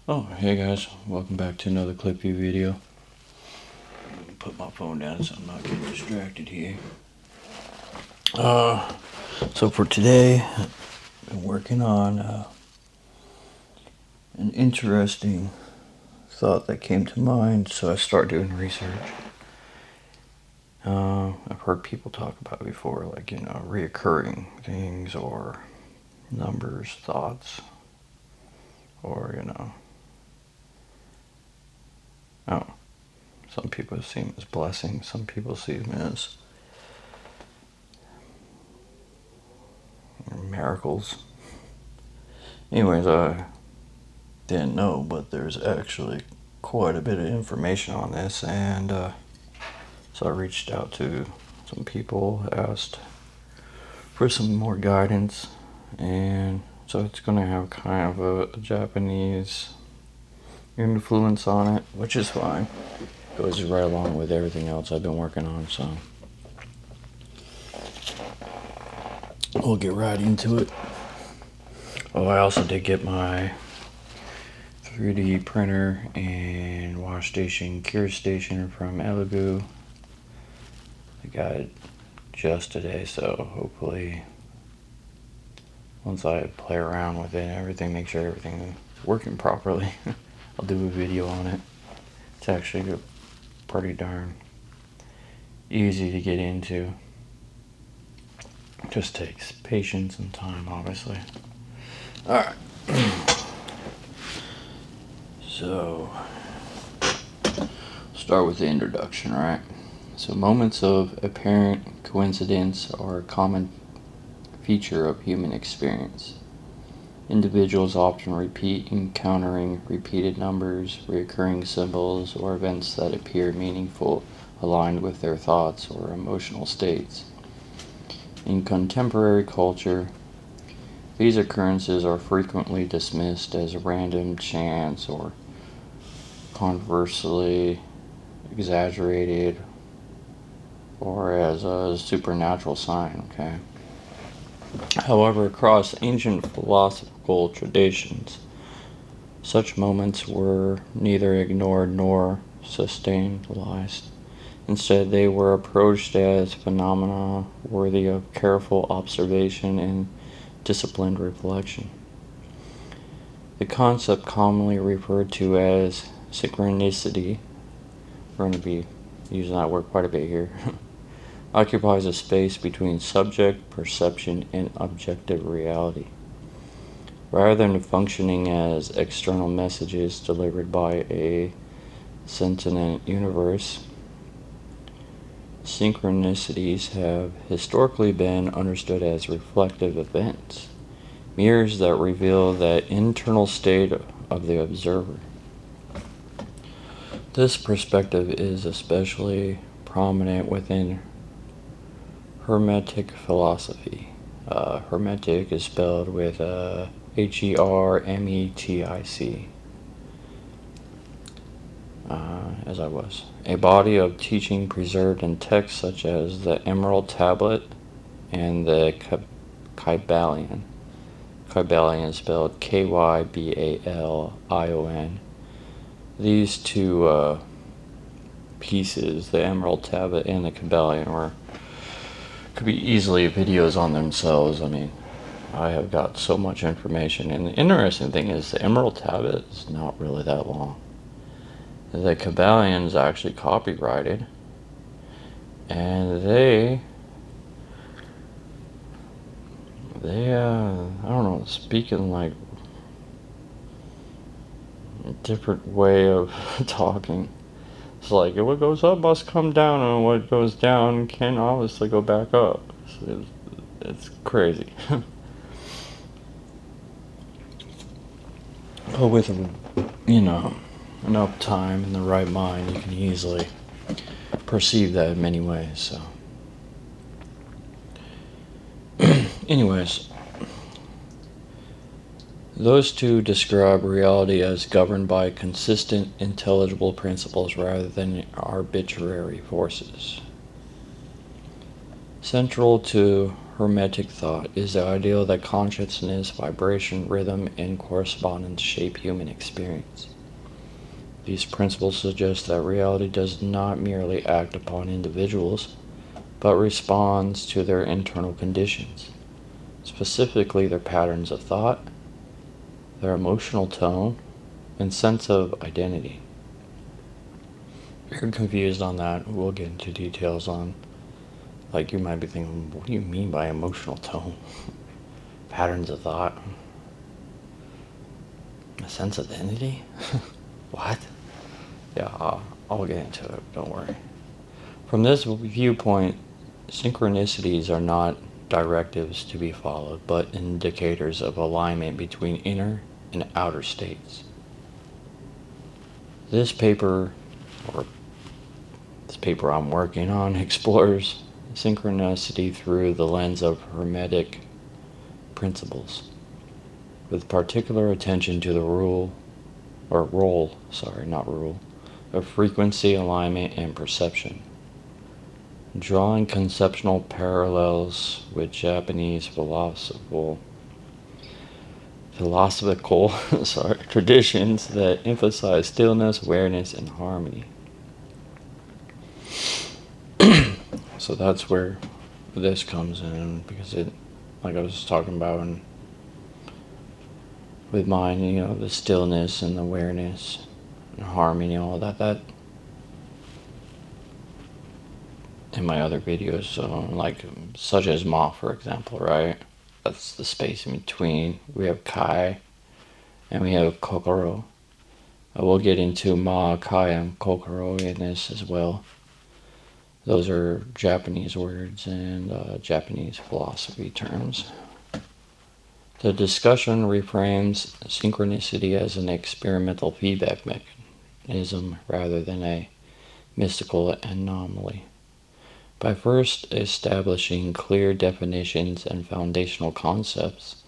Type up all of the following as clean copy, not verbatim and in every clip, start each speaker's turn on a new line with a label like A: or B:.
A: Oh, hey guys, welcome back to another Clipview video. Put my phone down so I'm not getting distracted here. So for today, I've been working on an interesting thought that came to mind, so I started doing research. I've heard people talk about it before, like, reoccurring things or numbers, thoughts, or, some people see them as blessings, some people see them as miracles. Anyways, I didn't know, but there's actually quite a bit of information on this, and so I reached out to some people, asked for some more guidance, and so it's going to have kind of a Japanese influence on it, which is fine. Goes right along with everything else I've been working on, so we'll get right into it. Oh, I also did get my 3D printer and wash station, cure station from Elegoo. I got it just today, so hopefully once I play around with it and everything, make sure everything is working properly, I'll do a video on it. It's actually pretty darn easy to get into. Just takes patience and time, obviously. Alright. So, start with the introduction, right? So, moments of apparent coincidence are a common feature of human experience. Individuals often repeat encountering repeated numbers, recurring symbols, or events that appear meaningful, aligned with their thoughts or emotional states. In contemporary culture, these occurrences are frequently dismissed as random chance or conversely exaggerated or as a supernatural sign, okay? However, across ancient philosophical traditions, such moments were neither ignored nor sustained. Instead, they were approached as phenomena worthy of careful observation and disciplined reflection. The concept commonly referred to as synchronicity, we're going to be using that word quite a bit here, occupies a space between subject, perception, and objective reality. Rather than functioning as external messages delivered by a sentient universe, synchronicities have historically been understood as reflective events, mirrors that reveal the internal state of the observer. This perspective is especially prominent within Hermetic philosophy. Hermetic is spelled with Hermetic, as I was. A body of teaching preserved in texts such as the Emerald Tablet and the Kybalion. Kybalion is spelled Kybalion. These two pieces, the Emerald Tablet and the Kybalion, could be easily videos on themselves. I mean, I have got so much information, and the interesting thing is the Emerald Tablet is not really that long. The Kybalion is actually copyrighted, and they I don't know, speaking like a different way of talking. It's like, what goes up must come down, and what goes down can obviously go back up. It's crazy. But with, enough time and the right mind, you can easily perceive that in many ways, so. Anyways, those two describe reality as governed by consistent, intelligible principles rather than arbitrary forces. Central to Hermetic thought is the ideal that consciousness, vibration, rhythm, and correspondence shape human experience. These principles suggest that reality does not merely act upon individuals, but responds to their internal conditions, specifically their patterns of thought, their emotional tone, and sense of identity. If you're confused on that, we'll get into details on, like, you might be thinking, what do you mean by emotional tone? Patterns of thought? A sense of identity? What? Yeah, I'll get into it, don't worry. From this viewpoint, synchronicities are not directives to be followed, but indicators of alignment between inner and outer states. This paper I'm working on explores synchronicity through the lens of Hermetic principles, with particular attention to the role of frequency, alignment, and perception. Drawing conceptual parallels with Japanese philosophical traditions that emphasize stillness, awareness, and harmony. So that's where this comes in, because it, like I was talking about with mine, the stillness and the awareness and harmony, all that in my other videos, such as Ma, for example, right? That's the space in between. We have Kai and we have Kokoro. We'll get into Ma, Kai, and Kokoro in this as well. Those are Japanese words and Japanese philosophy terms. The discussion reframes synchronicity as an experimental feedback mechanism rather than a mystical anomaly. By first establishing clear definitions and foundational concepts,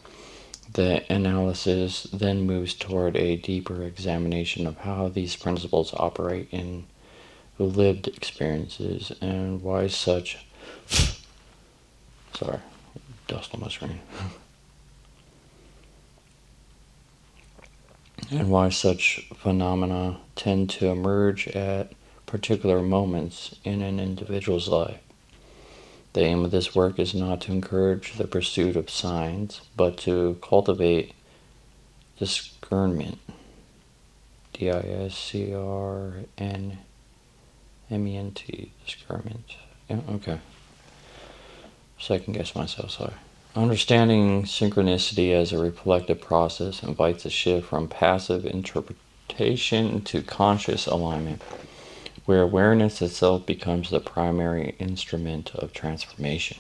A: the analysis then moves toward a deeper examination of how these principles operate in lived experiences and why such dust on my screen. And why such phenomena tend to emerge at particular moments in an individual's life. The aim of this work is not to encourage the pursuit of signs, but to cultivate discernment. discernment. Discernment. Yeah, okay. Second guess myself, sorry. Understanding synchronicity as a reflective process invites a shift from passive interpretation to conscious alignment, where awareness itself becomes the primary instrument of transformation.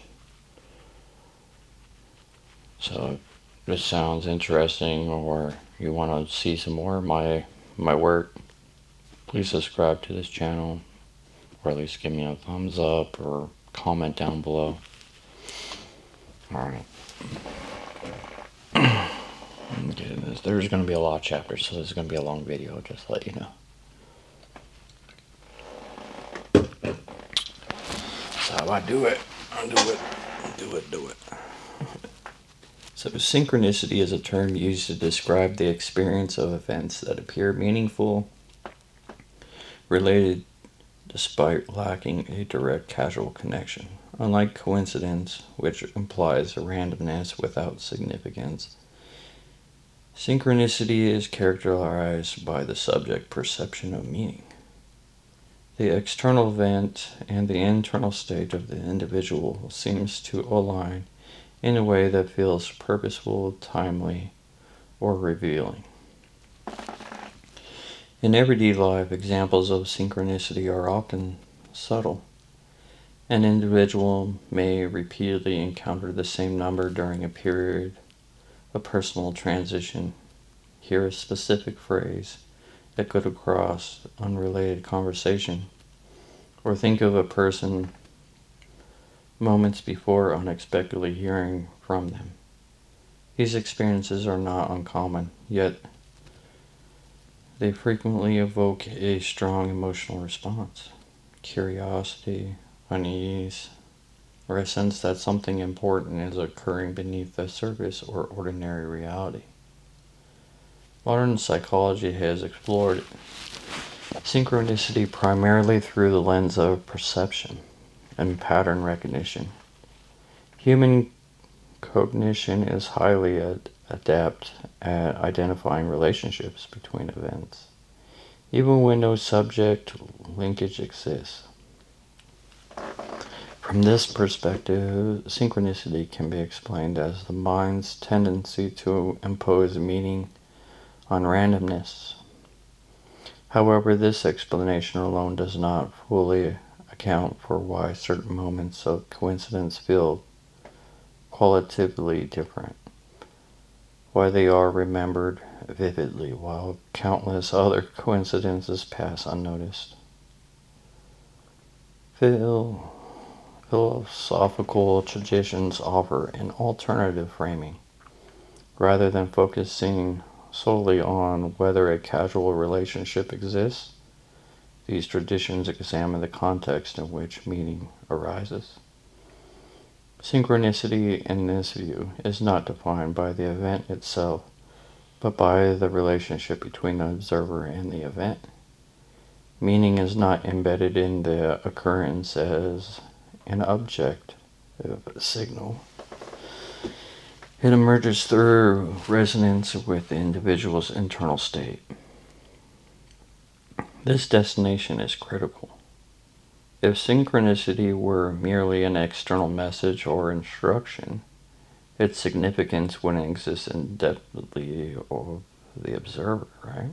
A: So, if this sounds interesting, or you want to see some more of my work, please subscribe to this channel, or at least give me a thumbs up or comment down below. Alright. Okay, there's going to be a lot of chapters, so this is going to be a long video, just to let you know. That's how I do it. Do it. So synchronicity is a term used to describe the experience of events that appear meaningful, related, despite lacking a direct causal connection. Unlike coincidence, which implies randomness without significance, synchronicity is characterized by the subject perception of meaning. The external event and the internal state of the individual seems to align in a way that feels purposeful, timely, or revealing. In everyday life, examples of synchronicity are often subtle. An individual may repeatedly encounter the same number during a period of personal transition, hear a specific phrase echoed across unrelated conversation, or think of a person moments before unexpectedly hearing from them. These experiences are not uncommon, yet they frequently evoke a strong emotional response: curiosity, unease, or a sense that something important is occurring beneath the surface or ordinary reality. Modern psychology has explored synchronicity primarily through the lens of perception and pattern recognition. Human cognition is highly adept at identifying relationships between events, even when no subject linkage exists. From this perspective, synchronicity can be explained as the mind's tendency to impose meaning on randomness. However, this explanation alone does not fully account for why certain moments of coincidence feel qualitatively different, why they are remembered vividly while countless other coincidences pass unnoticed. Philosophical traditions offer an alternative framing. Rather than focusing solely on whether a causal relationship exists, these traditions examine the context in which meaning arises. Synchronicity, in this view, is not defined by the event itself, but by the relationship between the observer and the event. Meaning is not embedded in the occurrence as an objective signal. It emerges through resonance with the individual's internal state. This destination is critical. If synchronicity were merely an external message or instruction, its significance wouldn't exist independently of the observer, right?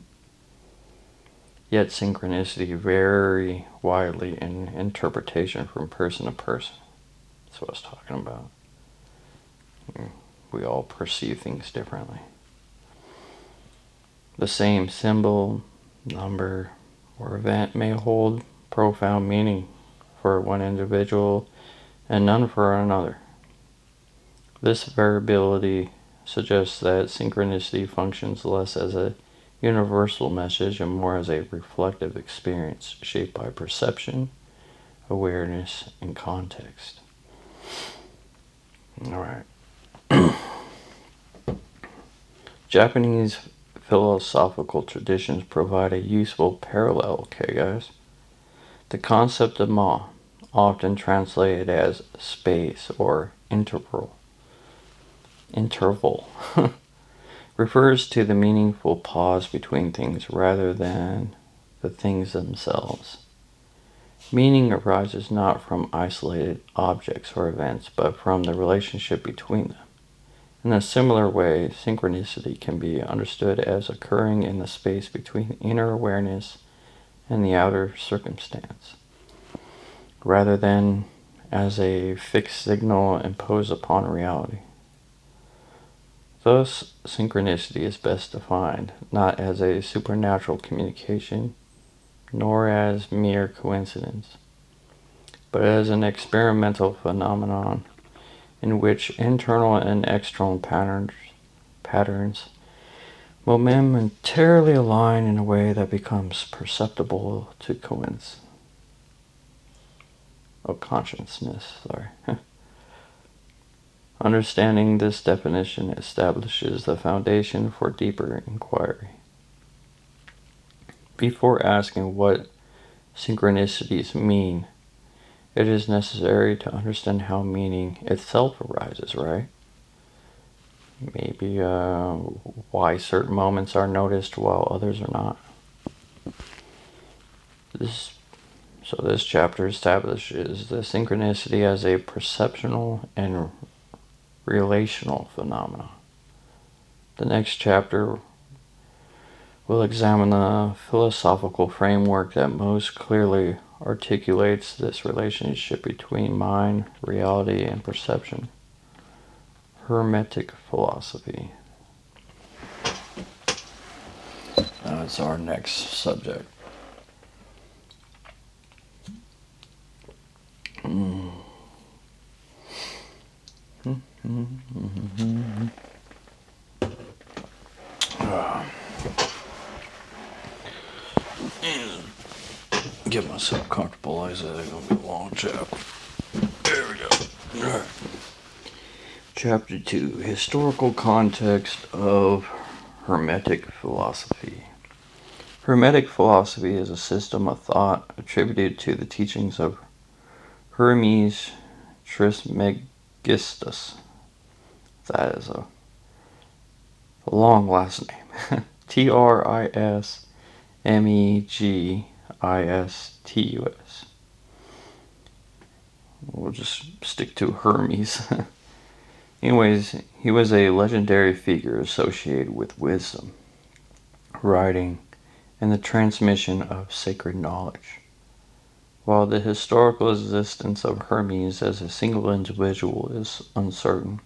A: Yet synchronicity vary widely in interpretation from person to person. That's what I was talking about. We all perceive things differently. The same symbol, number, or event may hold profound meaning for one individual and none for another. This variability suggests that synchronicity functions less as a universal message and more as a reflective experience shaped by perception, awareness, and context. All right. Japanese philosophical traditions provide a useful parallel, okay, guys? The concept of ma, often translated as space or interval, refers to the meaningful pause between things rather than the things themselves. Meaning arises not from isolated objects or events, but from the relationship between them. In a similar way, synchronicity can be understood as occurring in the space between inner awareness and the outer circumstance, rather than as a fixed signal imposed upon reality. Thus, synchronicity is best defined not as a supernatural communication, nor as mere coincidence, but as an experimental phenomenon in which internal and external patterns momentarily align in a way that becomes perceptible to consciousness. Understanding this definition establishes the foundation for deeper inquiry. Before asking what synchronicities mean, it is necessary to understand how meaning itself arises, right? Maybe why certain moments are noticed while others are not. This chapter establishes the synchronicity as a perceptual and relational phenomenon. The next chapter will examine the philosophical framework that most clearly articulates this relationship between mind, reality, and perception. Hermetic philosophy. That's our next subject. Get myself comfortable. I said it's gonna be a long chapter. There we go. Chapter 2, Historical Context of Hermetic Philosophy. Hermetic philosophy is a system of thought attributed to the teachings of Hermes Trismegistus. That is a long last name. Trismegistus. We'll just stick to Hermes. Anyways, he was a legendary figure associated with wisdom, writing, and the transmission of sacred knowledge. While the historical existence of Hermes as a single individual is uncertain,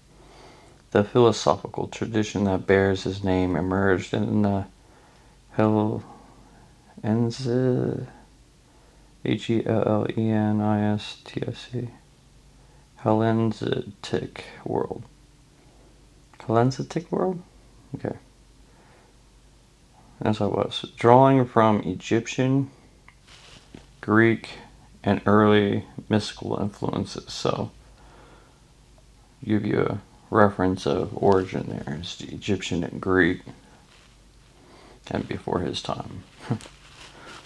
A: the philosophical tradition that bears his name emerged in the Hellenistic world. Hellenistic world? Okay. As I was. Drawing from Egyptian, Greek, and early mystical influences. So, give you a reference of origin there. It's the Egyptian and Greek, and before his time.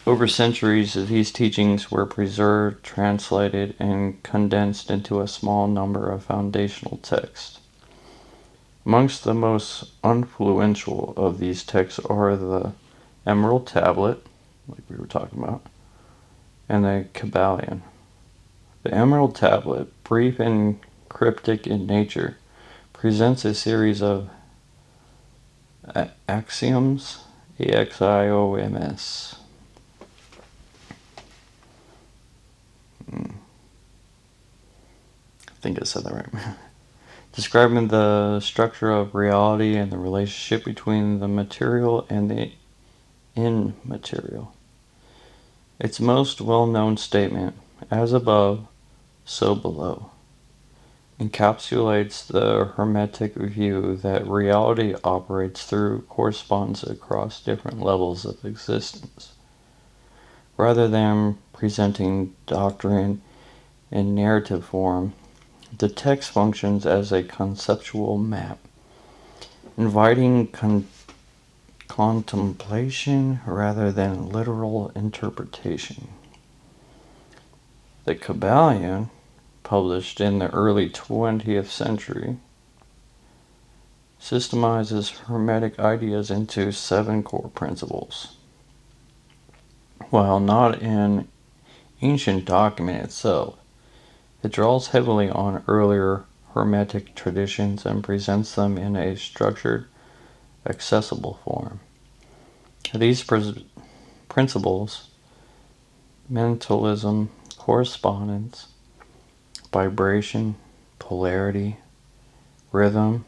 A: Over centuries, these teachings were preserved, translated, and condensed into a small number of foundational texts. Amongst the most influential of these texts are the Emerald Tablet, like we were talking about, and the Kabbalion. The Emerald Tablet, brief and cryptic in nature, presents a series of axioms, axioms. I think I said that right. Describing the structure of reality and the relationship between the material and the immaterial. Its most well-known statement, as above, so below, encapsulates the Hermetic view that reality operates through correspondence across different levels of existence. Rather than presenting doctrine in narrative form, the text functions as a conceptual map, inviting contemplation rather than literal interpretation. The Kabbalion, published in the early 20th century, systemizes Hermetic ideas into 7 core principles. While not an ancient document itself, it draws heavily on earlier Hermetic traditions and presents them in a structured, accessible form. These principles, mentalism, correspondence, vibration, polarity, rhythm,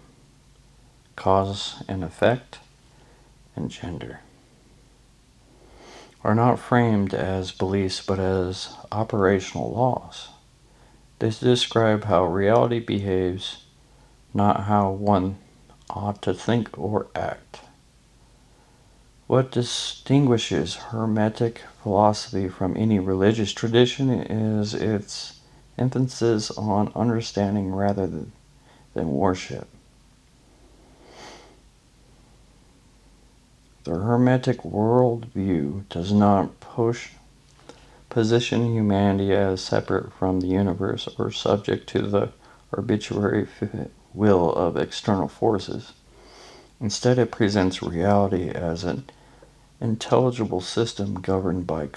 A: cause and effect, and gender, are not framed as beliefs but as operational laws. They describe how reality behaves, not how one ought to think or act. What distinguishes Hermetic philosophy from any religious tradition is its emphasis on understanding rather than worship. The Hermetic worldview does not position humanity as separate from the universe or subject to the arbitrary will of external forces. Instead, it presents reality as an intelligible system governed by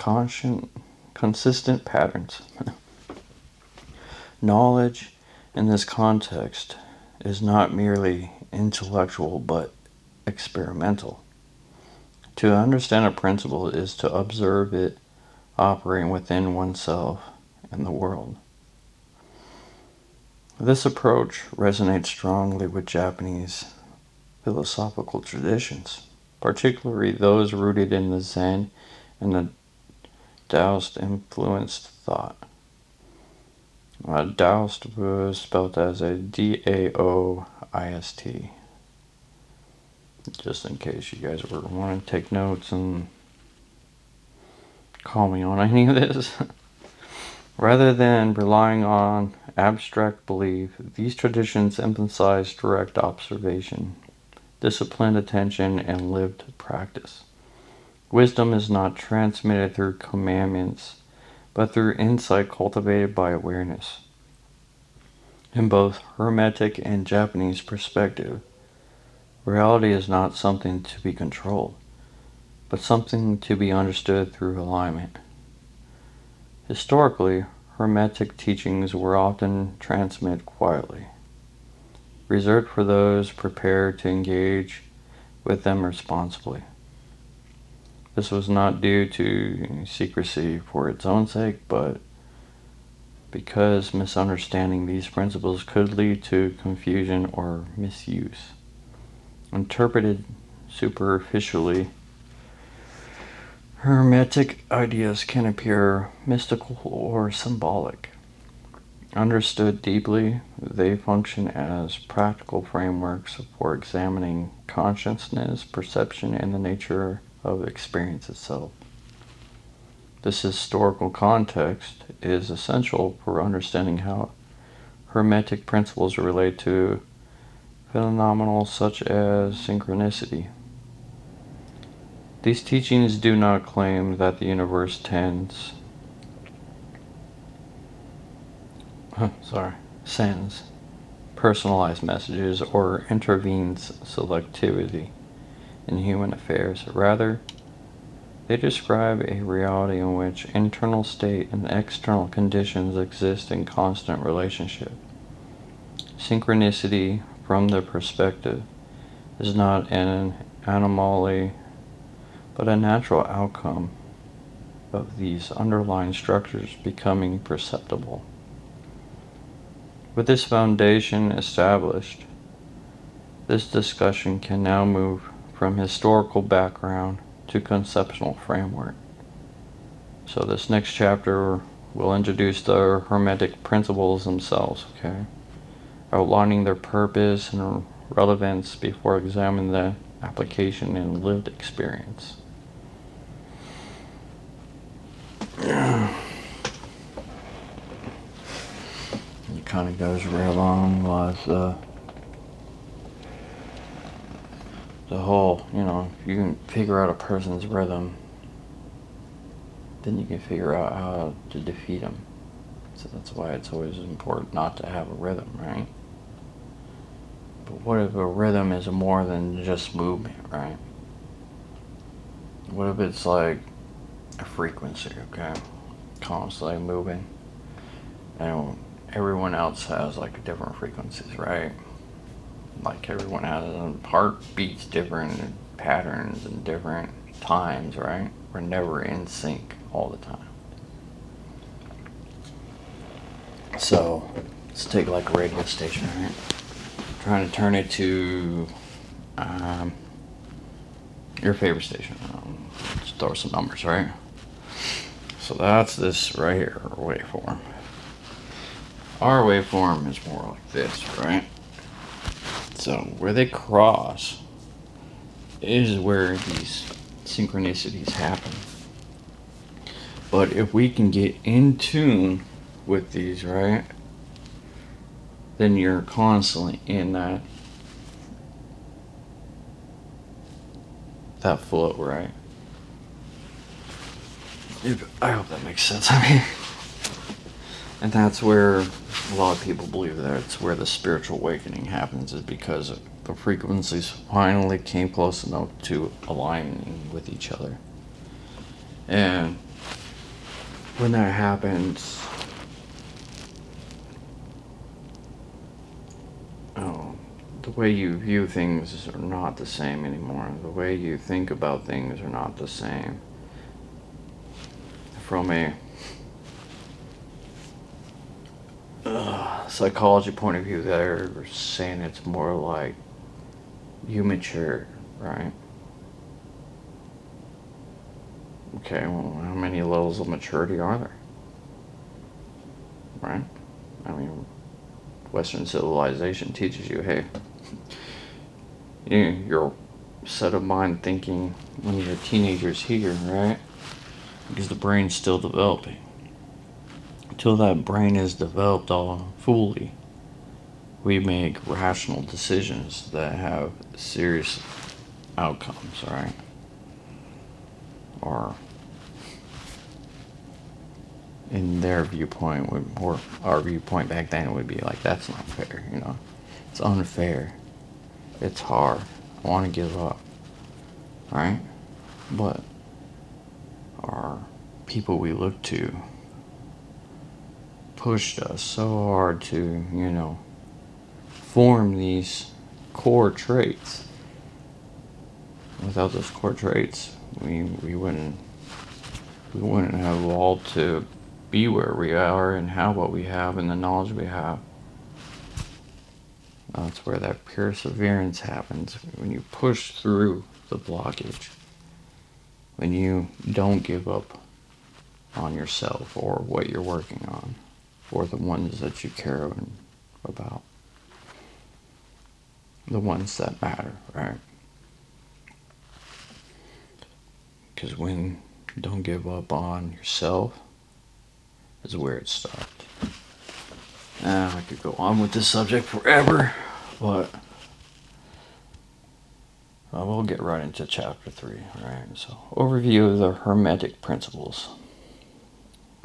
A: consistent patterns. Knowledge, in this context, is not merely intellectual but experimental. To understand a principle is to observe it operating within oneself and the world. This approach resonates strongly with Japanese philosophical traditions, particularly those rooted in the Zen and the Taoist-influenced thought. Taoist was spelled as a Daoist. Just in case you guys were wanting to take notes and call me on any of this. Rather than relying on abstract belief, these traditions emphasize direct observation, disciplined attention, and lived practice. Wisdom is not transmitted through commandments, but through insight cultivated by awareness. In both Hermetic and Japanese perspective, reality is not something to be controlled, but something to be understood through alignment. Historically, Hermetic teachings were often transmitted quietly, reserved for those prepared to engage with them responsibly. This was not due to secrecy for its own sake, but because misunderstanding these principles could lead to confusion or misuse. Interpreted superficially, Hermetic ideas can appear mystical or symbolic. Understood deeply, they function as practical frameworks for examining consciousness, perception, and the nature of experience itself. This historical context is essential for understanding how Hermetic principles relate to phenomena such as synchronicity. These teachings do not claim that the universe sends personalized messages or intervenes selectivity in human affairs. Rather, they describe a reality in which internal state and external conditions exist in constant relationship. Synchronicity, from their perspective, is not an anomaly, but a natural outcome of these underlying structures becoming perceptible. With this foundation established, this discussion can now move from historical background to conceptual framework. So this next chapter will introduce the Hermetic principles themselves, okay? Outlining their purpose and relevance before examining the application in lived experience. It kind of goes right along with the whole, if you can figure out a person's rhythm, then you can figure out how to defeat them. So that's why it's always important not to have a rhythm, right? But what if a rhythm is more than just movement, right? What if it's like a frequency, okay? Constantly moving. And everyone else has like different frequencies, right? Like everyone has heartbeats, different patterns and different times, right? We're never in sync all the time. So let's take like a radio station, right? Trying to turn it to your favorite station. Let's throw some numbers, right? So that's this right here, our waveform. Our waveform is more like this, right? So where they cross is where these synchronicities happen. But if we can get in tune with these, right, then you're constantly in that flow, right? I hope that makes sense. And that's where a lot of people believe that it's where the spiritual awakening happens, is because the frequencies finally came close enough to aligning with each other. And when that happens, the way you view things are not the same anymore. The way you think about things are not the same. From a psychology point of view, they're saying it's more like you mature, right? Okay, well, how many levels of maturity are there? Right? I mean, Western civilization teaches you, hey, your set of mind thinking when you're a teenager's here, right? Because the brain's still developing. till that brain is developed all fully, we make rational decisions that have serious outcomes, right? Or in their viewpoint, or our viewpoint back then, would be like, that's not fair, It's unfair. It's hard. I want to give up, right? But our people we look to pushed us so hard to, form these core traits. Without those core traits, we wouldn't have evolved to be where we are and have what we have and the knowledge we have. That's where that perseverance happens, when you push through the blockage, when you don't give up on yourself or what you're working on, or the ones that you care about, the ones that matter, right? Because when you don't give up on yourself is where it starts. I could go on with this subject forever, but we'll get right into chapter 3, right? So, overview of the Hermetic principles.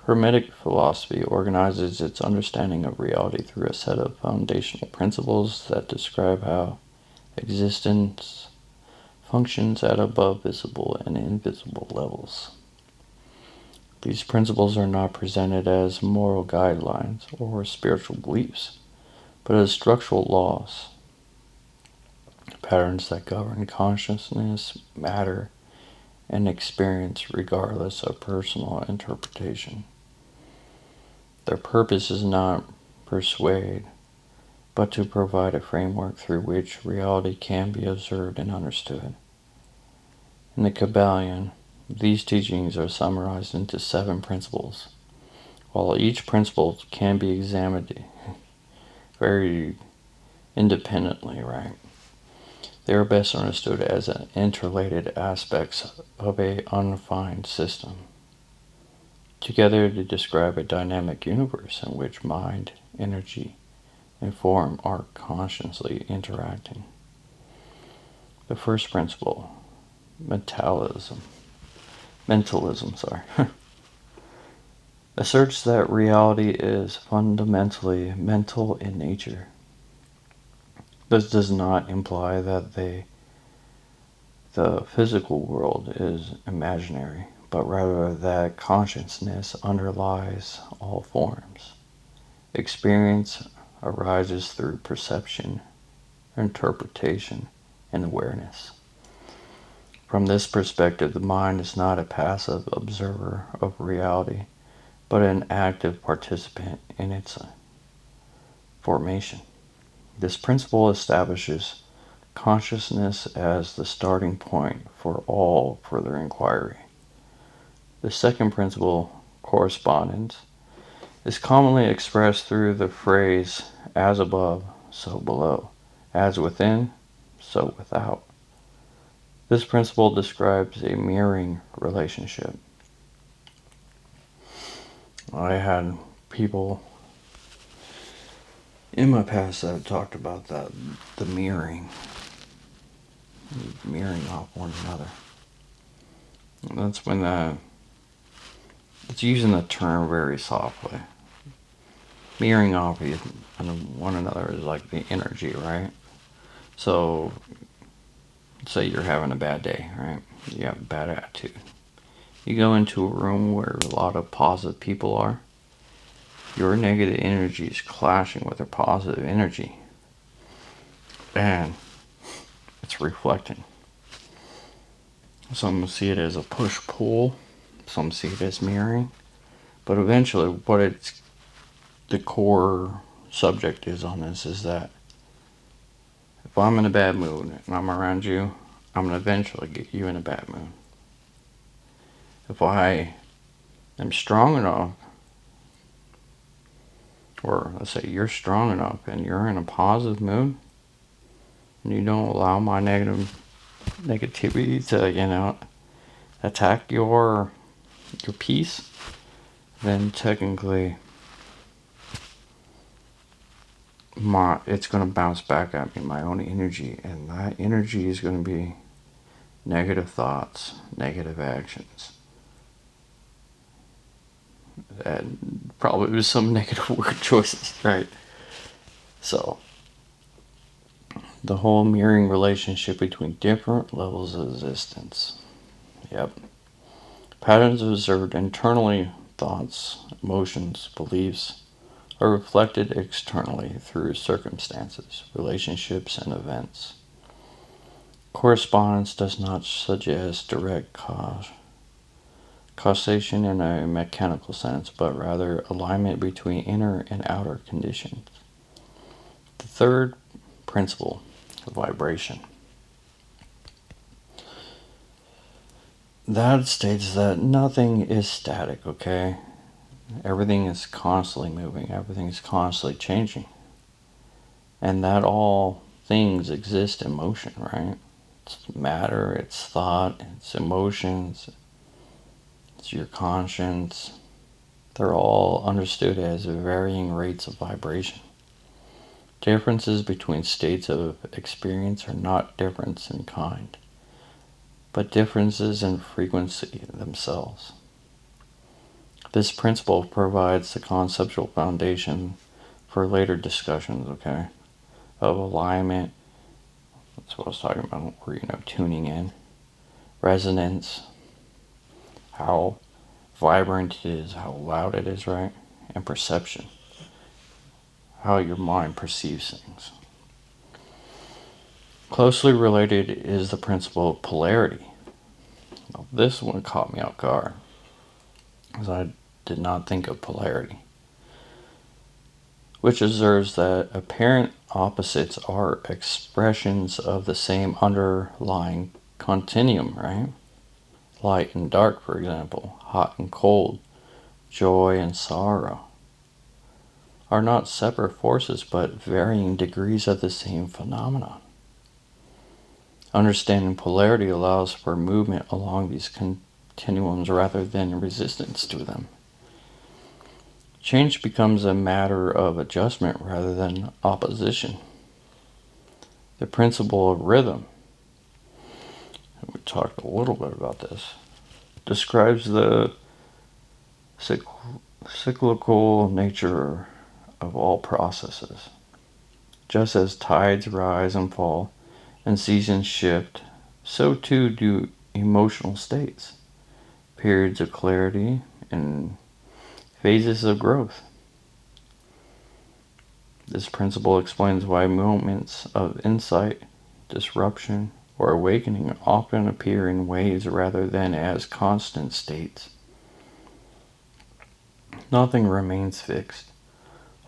A: Hermetic philosophy organizes its understanding of reality through a set of foundational principles that describe how existence functions at above visible and invisible levels. These principles are not presented as moral guidelines or spiritual beliefs, but as structural laws, patterns that govern consciousness, matter, and experience regardless of personal interpretation. Their purpose is not persuade, but to provide a framework through which reality can be observed and understood. In the Kabbalion, these teachings are summarized into 7 principles. While each principle can be examined very independently, right? They are best understood as interrelated aspects of an undefined system. Together they describe a dynamic universe in which mind, energy, and form are consciously interacting. The first principle, mentalism, asserts that reality is fundamentally mental in nature. This does not imply that the physical world is imaginary, but rather that consciousness underlies all forms. Experience arises through perception, interpretation, and awareness. From this perspective, the mind is not a passive observer of reality, but an active participant in its formation. This principle establishes consciousness as the starting point for all further inquiry. The second principle, correspondence, is commonly expressed through the phrase, as above, so below, as within, so without. This principle describes a mirroring relationship. I had people in my past that have talked about that, the mirroring off one another. And that's when it's using the term very softly. Mirroring off one another is like the energy, right? So, say you're having a bad day, right? You have a bad attitude. You go into a room where a lot of positive people are. Your negative energy is clashing with their positive energy. And it's reflecting. Some see it as a push-pull. Some see it as mirroring. But eventually, the core subject is on this is that if I'm in a bad mood and I'm around you, I'm going to eventually get you in a bad mood. If I am strong enough, or let's say you're strong enough and you're in a positive mood, and you don't allow my negativity to, attack your peace, then technically it's going to bounce back at me, my own energy, and that energy is going to be negative thoughts, negative actions, and probably with some negative word choices, right? So, the whole mirroring relationship between different levels of existence. Yep. Patterns observed internally, thoughts, emotions, beliefs, are reflected externally through circumstances, relationships, and events. Correspondence does not suggest direct causation in a mechanical sense, but rather alignment between inner and outer conditions. The third principle, vibration. That states that nothing is static, okay? Everything is constantly moving, everything is constantly changing. And that all things exist in motion, right? It's matter, it's thought, it's emotions, it's your conscience. They're all understood as varying rates of vibration. Differences between states of experience are not difference in kind, but differences in frequency themselves. This principle provides the conceptual foundation for later discussions, okay, of alignment. That's what I was talking about, where, tuning in, resonance, how vibrant it is, how loud it is, right? And perception, how your mind perceives things. Closely related is the principle of polarity. Now, this one caught me off guard, because I did not think of polarity, which observes that apparent opposites are expressions of the same underlying continuum, right? Light and dark, for example, hot and cold, joy and sorrow, are not separate forces but varying degrees of the same phenomenon. Understanding polarity allows for movement along these continuums rather than resistance to them. Change becomes a matter of adjustment rather than opposition. The principle of rhythm, we talked a little bit about this, describes the cyclical nature of all processes. Just as tides rise and fall and seasons shift, so too do emotional states, periods of clarity, and phases of growth. This principle explains why moments of insight, disruption, or awakening often appear in waves rather than as constant states. Nothing remains fixed.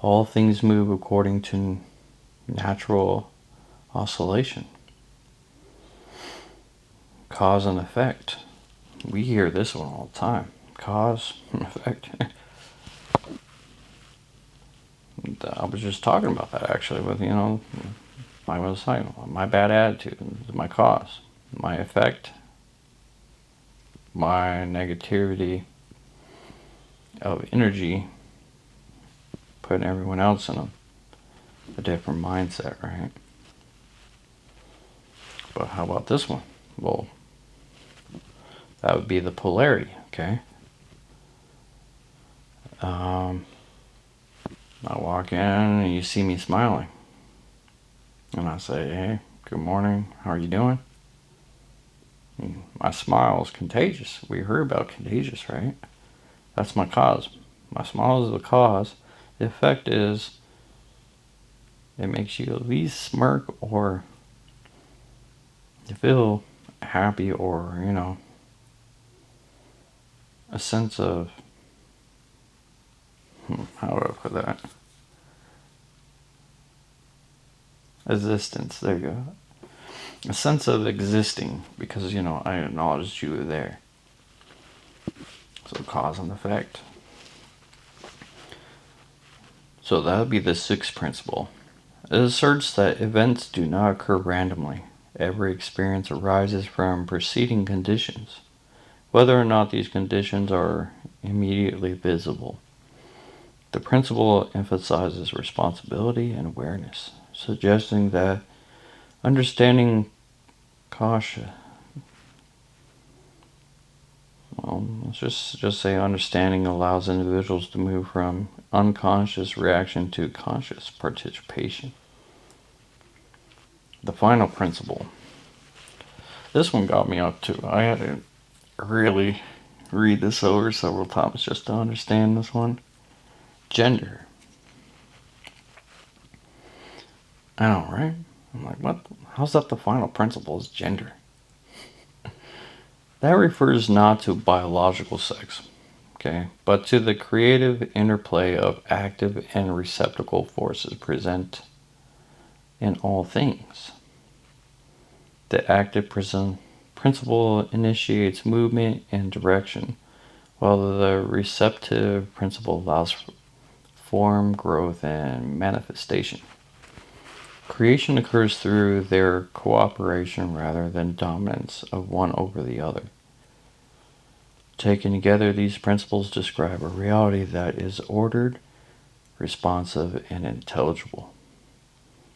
A: All things move according to natural oscillation. Cause and effect. We hear this one all the time. Cause and effect. I was just talking about that actually with, my bad attitude is my cause. My effect, my negativity of energy, putting everyone else in a different mindset, right? But how about this one? Well, that would be the polarity, okay? I walk in and you see me smiling. And I say, hey, good morning, how are you doing? And my smile is contagious. We heard about contagious, right? That's my cause. My smile is the cause. The effect is it makes you at least smirk or you feel happy or, a sense of, how do I put that? Existence, there you go. A sense of existing because, I acknowledged you were there. So cause and effect. So that would be the sixth principle. It asserts that events do not occur randomly. Every experience arises from preceding conditions, whether or not these conditions are immediately visible. The principle emphasizes responsibility and awareness, suggesting that understanding caution. Well, let's just say understanding allows individuals to move from unconscious reaction to conscious participation. The final principle. This one got me up too. I had to really read this over several times just to understand this one. Gender. I know, right? I'm like, what? How's that the final principle is gender? That refers not to biological sex, okay, but to the creative interplay of active and receptacle forces present in all things. The active principle initiates movement and direction, while the receptive principle allows form, growth, and manifestation. Creation occurs through their cooperation rather than dominance of one over the other. Taken together, these principles describe a reality that is ordered, responsive, and intelligible.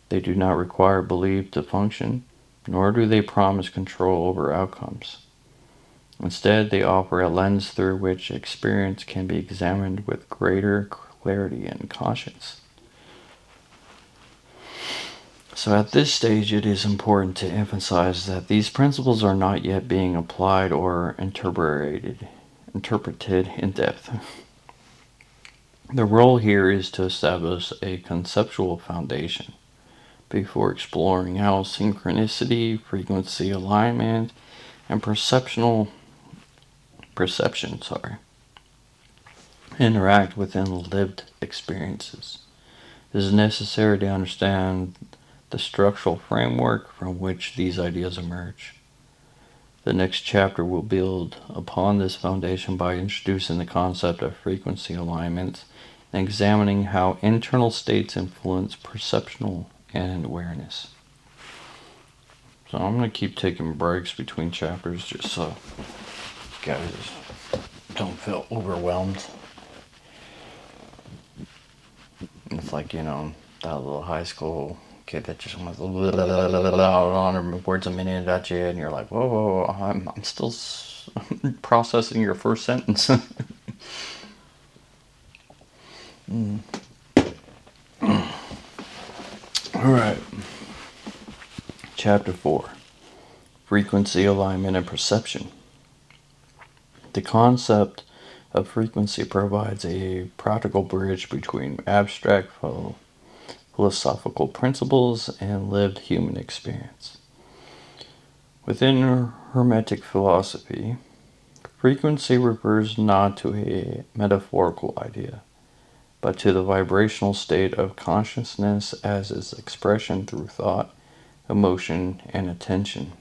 A: They do not require belief to function, nor do they promise control over outcomes. Instead, they offer a lens through which experience can be examined with greater clarity and conscience. So at this stage, it is important to emphasize that these principles are not yet being applied or interpreted in depth. The role here is to establish a conceptual foundation before exploring how synchronicity, frequency alignment, and perception interact within lived experiences. It is necessary to understand the structural framework from which these ideas emerge. The next chapter will build upon this foundation by introducing the concept of frequency alignment and examining how internal states influence perceptual and awareness. So I'm going to keep taking breaks between chapters just so you guys don't feel overwhelmed. It's like, that little high school kid that just wants 100 words a minute at you, and you're like, whoa, I'm still processing your first sentence. Alright. Chapter 4. Frequency, alignment, and perception. The concept of frequency provides a practical bridge between abstract philosophical principles and lived human experience. Within Hermetic philosophy, frequency refers not to a metaphorical idea, but to the vibrational state of consciousness as its expression through thought, emotion, and attention.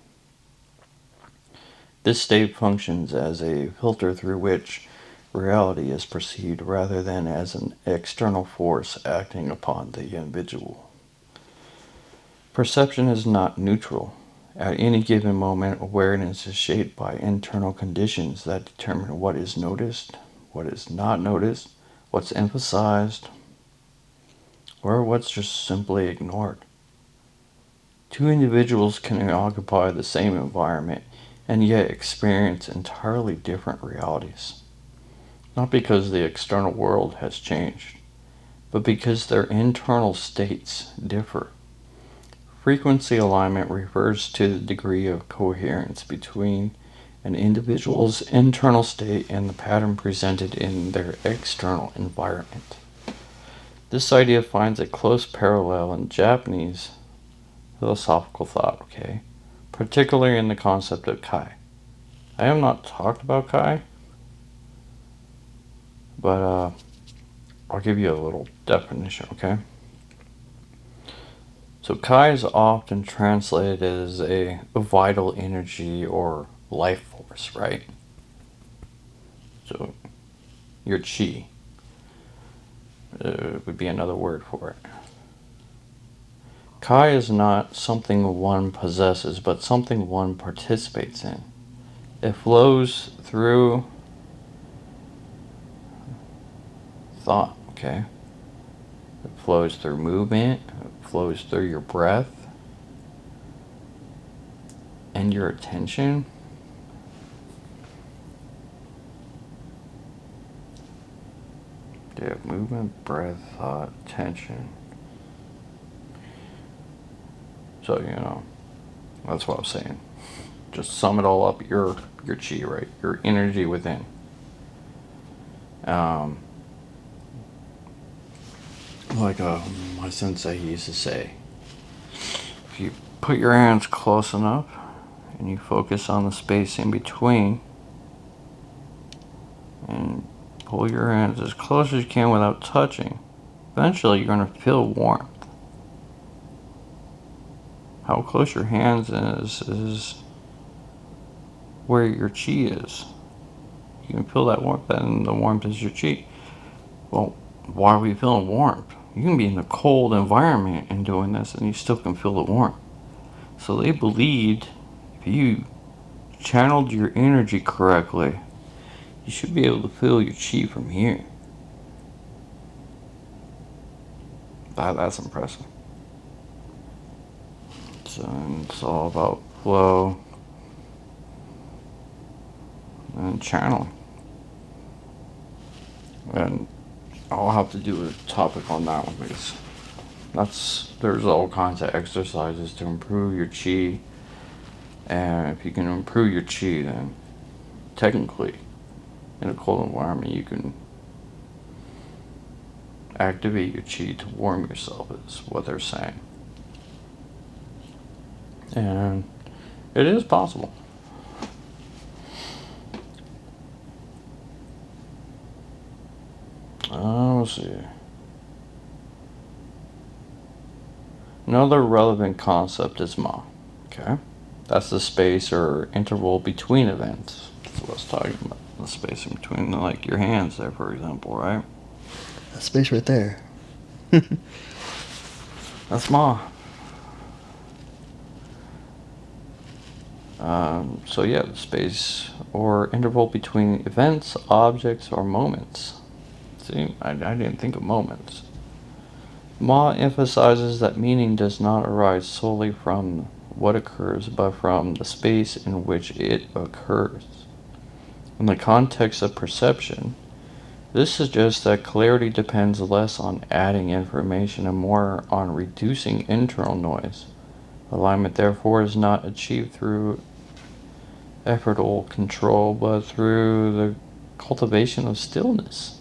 A: This state functions as a filter through which reality is perceived rather than as an external force acting upon the individual. Perception is not neutral. At any given moment, awareness is shaped by internal conditions that determine what is noticed, what is not noticed, what's emphasized, or what's just simply ignored. Two individuals can occupy the same environment and yet experience entirely different realities. Not because the external world has changed, but because their internal states differ. Frequency alignment refers to the degree of coherence between an individual's internal state and the pattern presented in their external environment. This idea finds a close parallel in Japanese philosophical thought, particularly in the concept of Kai. I have not talked about Kai, but I'll give you a little definition, okay? So Kai is often translated as a vital energy or life force, right? So your chi would be another word for it. Kai is not something one possesses, but something one participates in. It flows through thought, okay? It flows through movement, it flows through your breath and your attention. Yeah, movement, breath, thought, attention. So, that's what I'm saying. Just sum it all up, your chi, right? Your energy within. Like my sensei used to say, if you put your hands close enough and you focus on the space in between and pull your hands as close as you can without touching, eventually you're going to feel warmth. How close your hands is where your chi is. You can feel that warmth, and the warmth is your chi. Well, why are we feeling warmth? You can be in a cold environment and doing this, and you still can feel the warmth. So they believed if you channeled your energy correctly, you should be able to feel your chi from here. That's impressive. So it's all about flow and channeling. And I'll have to do a topic on that one because there's all kinds of exercises to improve your chi. And if you can improve your chi, then technically in a cold environment you can activate your chi to warm yourself, is what they're saying. And it is possible. Let's see. Another relevant concept is ma. Okay? That's the space or interval between events. That's what I was talking about. The space in between, like your hands there, for example, right?
B: That space right there.
A: That's ma. So yeah, the space or interval between events, objects, or moments. See, I didn't think of moments. Ma emphasizes that meaning does not arise solely from what occurs, but from the space in which it occurs. In the context of perception, this suggests that clarity depends less on adding information and more on reducing internal noise. Alignment, therefore, is not achieved through effort or control, but through the cultivation of stillness.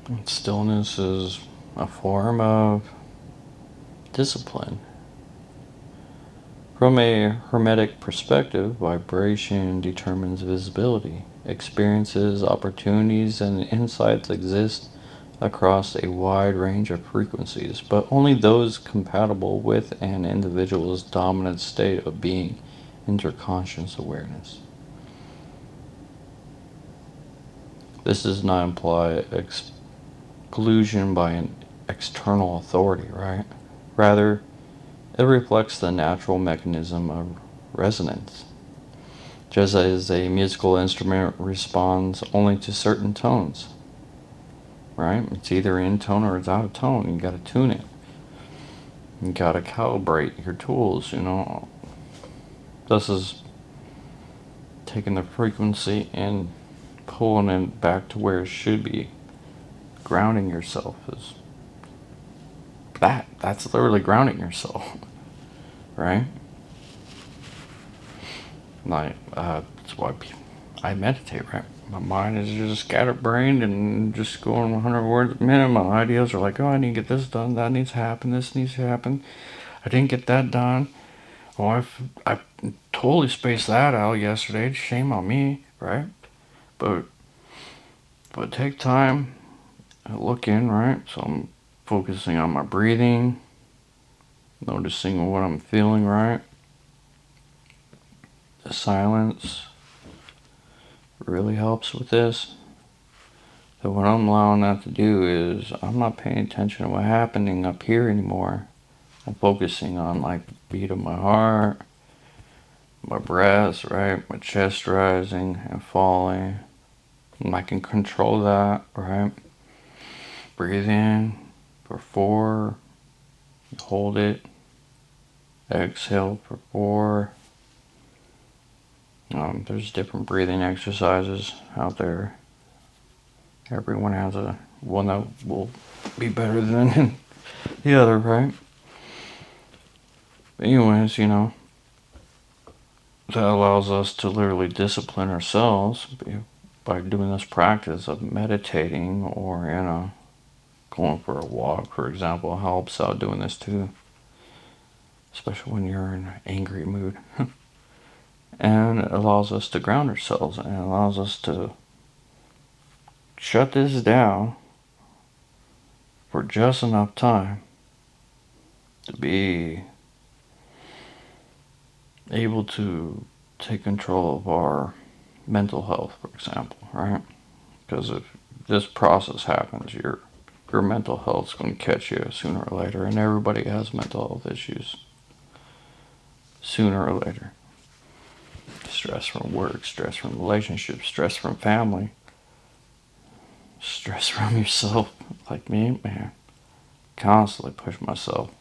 A: And stillness is a form of discipline. From a Hermetic perspective, vibration determines visibility. Experiences, opportunities, and insights exist across a wide range of frequencies, but only those compatible with an individual's dominant state of being, interconscious awareness. This does not imply exclusion by an external authority, right? Rather, it reflects the natural mechanism of resonance. Just as a musical instrument responds only to certain tones, right? It's either in tone or it's out of tone. You gotta tune it. You gotta calibrate your tools, This is taking the frequency and pulling it back to where it should be. Grounding yourself is that's literally grounding yourself, right? Like that's why I meditate, right? My mind is just scatterbrained and just going 100 words a minute. My ideas are like, oh, I need to get this done, that needs to happen, this needs to happen. I didn't get that done. Oh, I totally spaced that out yesterday. Shame on me, right? But take time, look in, right? So I'm focusing on my breathing, noticing what I'm feeling, right? The silence really helps with this. So what I'm allowing that to do is I'm not paying attention to what's happening up here anymore. I'm focusing on like the beat of my heart, my breaths, right? My chest rising and falling. And I can control that, right? Breathe in for 4, hold it, exhale for 4. There's different breathing exercises out there. Everyone has one that will be better than the other, right? But anyways, that allows us to literally discipline ourselves by doing this practice of meditating or, going for a walk, for example, helps out doing this too. Especially when you're in an angry mood. And it allows us to ground ourselves, and it allows us to shut this down for just enough time to be able to take control of our mental health, for example, right? Because if this process happens, your mental health's going to catch you sooner or later, and everybody has mental health issues sooner or later. Stress from work, stress from relationships, stress from family, stress from yourself. Like me, man, constantly push myself,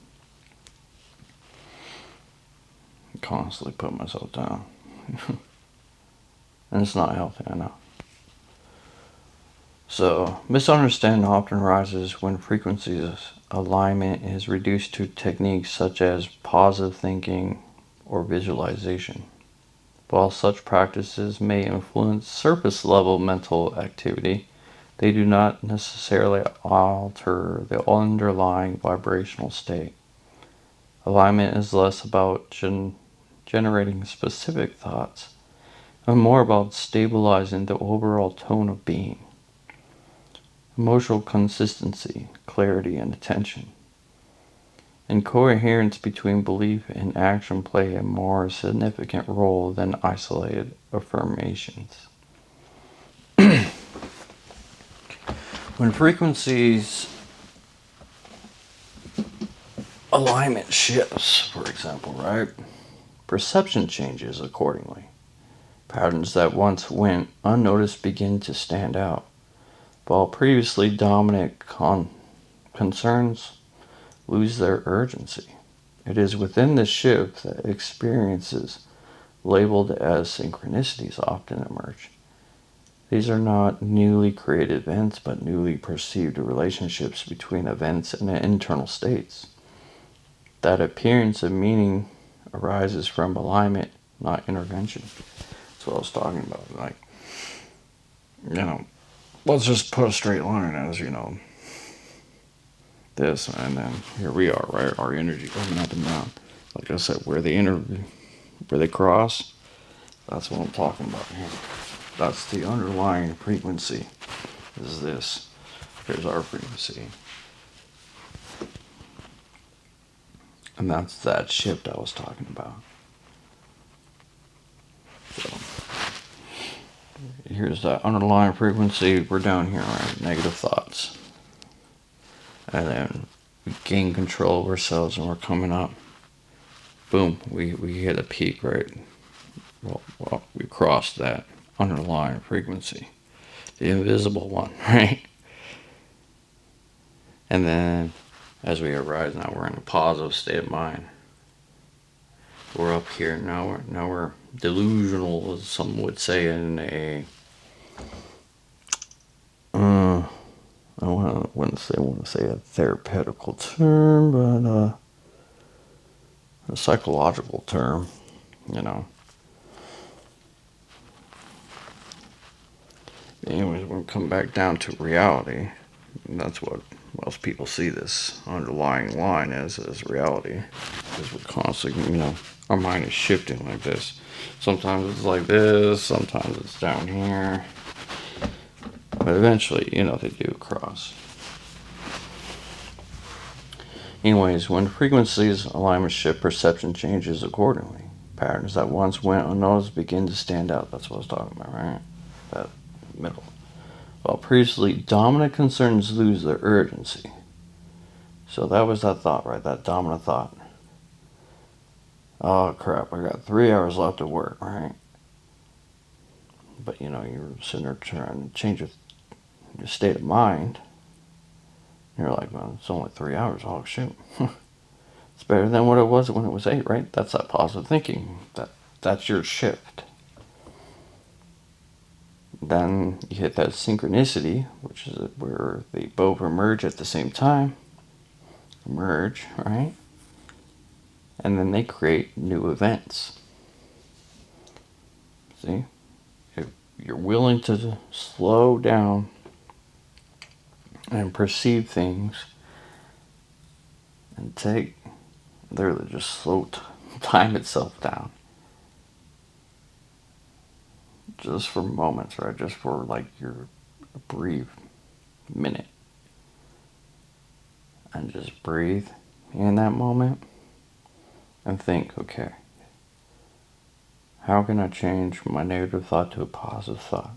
A: constantly put myself down. And it's not healthy, I know. So, misunderstanding often arises when frequencies alignment is reduced to techniques such as positive thinking or visualization. While such practices may influence surface level mental activity, they do not necessarily alter the underlying vibrational state. Alignment is less about generating specific thoughts and more about stabilizing the overall tone of being. Emotional consistency, clarity, and attention. And coherence between belief and action play a more significant role than isolated affirmations. When frequencies alignment shifts, for example, right? Perception changes accordingly. Patterns that once went unnoticed begin to stand out, while previously dominant concerns lose their urgency. It is within this shift that experiences labeled as synchronicities often emerge. These are not newly created events, but newly perceived relationships between events and internal states. That appearance of meaning arises from alignment, not intervention. That's what I was talking about. Like, let's just put a straight line as, this, and then here we are, right? Our energy going up and down. Like I said, where they cross, that's what I'm talking about here. That's the underlying frequency, is this. Here's our frequency. And that's that shift I was talking about. So, here's that underlying frequency. We're down here, right? Negative thoughts. And then we gain control of ourselves and we're coming up. Boom, we hit a peak, right? Well, we crossed that underlying frequency. The invisible one, right? And then as we arise, now we're in a positive state of mind. We're up here, now we're delusional, as some would say, in a I wouldn't want to say a therapeutical term, but a psychological term, Anyways, we'll come back down to reality. And that's what most people see this underlying line as reality. Because we're constantly, our mind is shifting like this. Sometimes it's like this, sometimes it's down here. But eventually, they do cross. Anyways, when frequencies alignment shift, perception changes accordingly. Patterns that once went unnoticed begin to stand out. That's what I was talking about, right? That middle. While previously dominant concerns lose their urgency. So that was that thought, right? That dominant thought. Oh crap, I got 3 hours left of work, right? But you're sitting there trying to change your state of mind. You're like, well, it's only 3 hours. Oh, shoot. It's better than what it was when it was 8, right? That's that positive thinking. That's your shift. Then you hit that synchronicity, which is where they both emerge at the same time. Emerge, right? And then they create new events. See? If you're willing to slow down and perceive things and literally just slow time itself down. Just for moments, right? Just for like your brief minute. And just breathe in that moment and think, okay, how can I change my negative thought to a positive thought?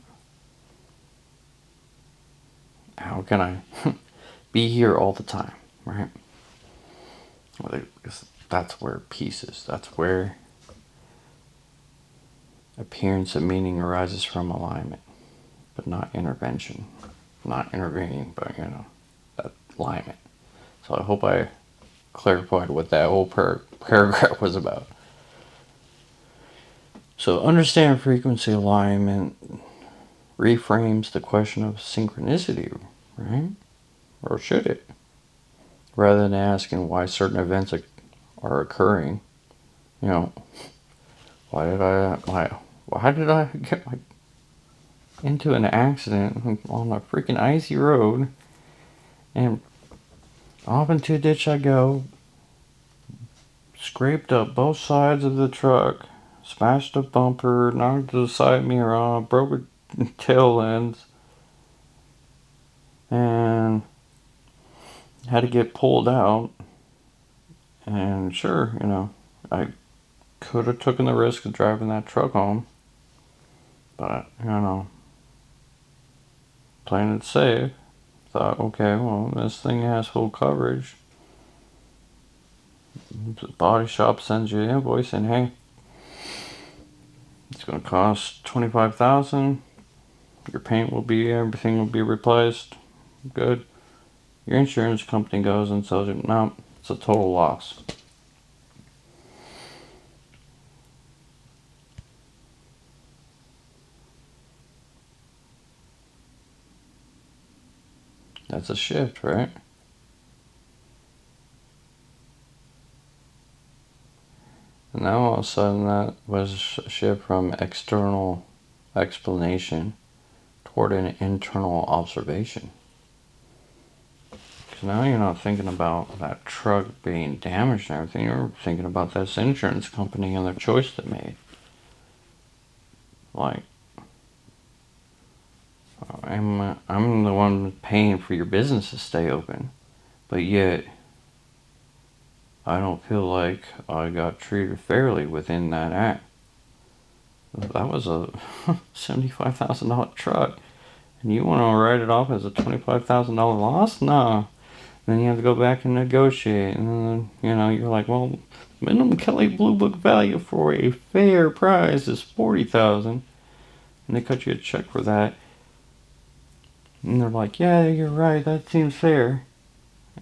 A: How can I be here all the time, right? Because that's where peace is. That's where appearance of meaning arises from alignment, but not intervention. Not intervening, but that alignment. So I hope I clarified what that whole paragraph was about. So understand frequency alignment reframes the question of synchronicity, right? Or should it? Rather than asking why certain events are occurring, why did I get into an accident on a freaking icy road, and off into a ditch I go, scraped up both sides of the truck, smashed a bumper, knocked the side mirror off, broke a tail lens, and had to get pulled out. And sure, I could have taken the risk of driving that truck home, but playing it safe, thought, okay, well, this thing has full coverage. The body shop sends you an invoice and hey, it's going to cost $25,000. Your everything will be replaced. Good. Your insurance company goes and tells you, no, it's a total loss. That's a shift, right? And now all of a sudden that was a shift from external explanation toward an internal observation. Because now you're not thinking about that truck being damaged and everything. You're thinking about this insurance company and their choice they made. Like, I'm the one paying for your business to stay open, but yet I don't feel like I got treated fairly within that act. That was a $75,000 truck, and you want to write it off as a $25,000 loss? No. Then you have to go back and negotiate, and then you're like, well, minimum Kelly Blue Book value for a fair price is $40,000, and they cut you a check for that. And they're like, yeah, you're right, that seems fair.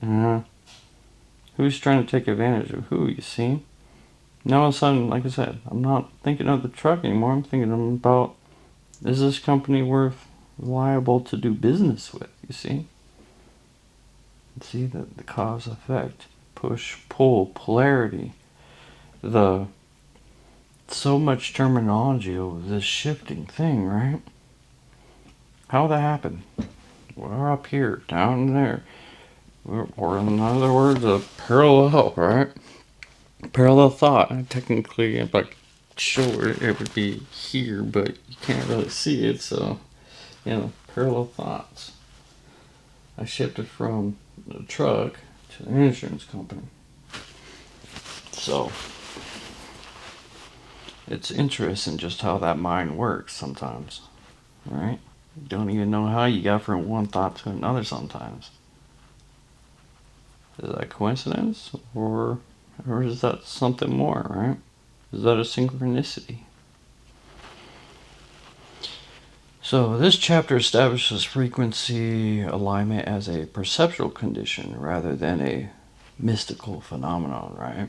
A: Who's trying to take advantage of who, you see? Now all of a sudden, like I said, I'm not thinking of the truck anymore. I'm thinking about, is this company liable to do business with, you see? See the cause effect, push, pull, polarity, so much terminology over this shifting thing, right? How that happen? We're up here, down there, or in other words, a parallel, right? Parallel thought. Technically, if I sure it would be here, but you can't really see it, so parallel thoughts. I shifted from the truck to the insurance company. So it's interesting just how that mind works sometimes, right? You don't even know how you got from one thought to another sometimes. Is that coincidence, or is that something more, right? Is that a synchronicity? So this chapter establishes frequency alignment as a perceptual condition rather than a mystical phenomenon, right?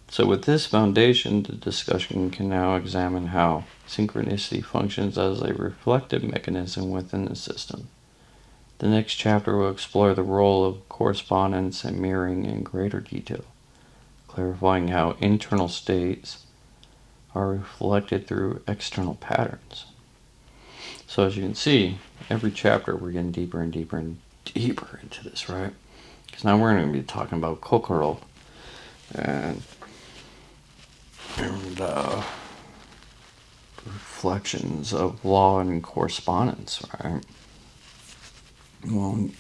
A: So with this foundation, the discussion can now examine how synchronicity functions as a reflective mechanism within the system. The next chapter will explore the role of correspondence and mirroring in greater detail, clarifying how internal states are reflected through external patterns. So as you can see, every chapter we're getting deeper and deeper and deeper into this, right? Because now we're going to be talking about kokoro and reflections of law and correspondence, right? Well,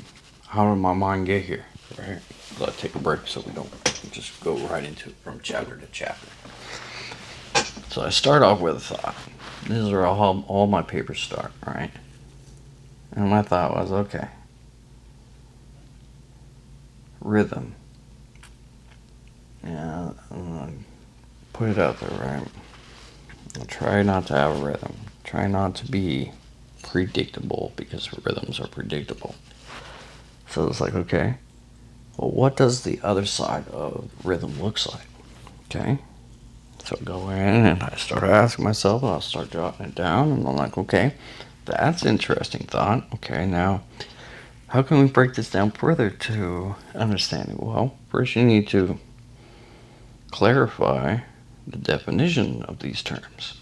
A: how did my mind get here, right? Let's take a break so we don't just go right into it from chapter to chapter. So I start off with a thought. This is where all my papers start, right? And my thought was, okay, rhythm. Yeah, put it out there, right? Try not to have a rhythm. Try not to be predictable because rhythms are predictable. So it's like, okay, well, what does the other side of rhythm looks like? Okay, so I go in and I start asking myself, and I'll start jotting it down, and I'm like, okay, that's an interesting thought. Okay, now, how can we break this down further to understanding? Well, first you need to clarify the definition of these terms.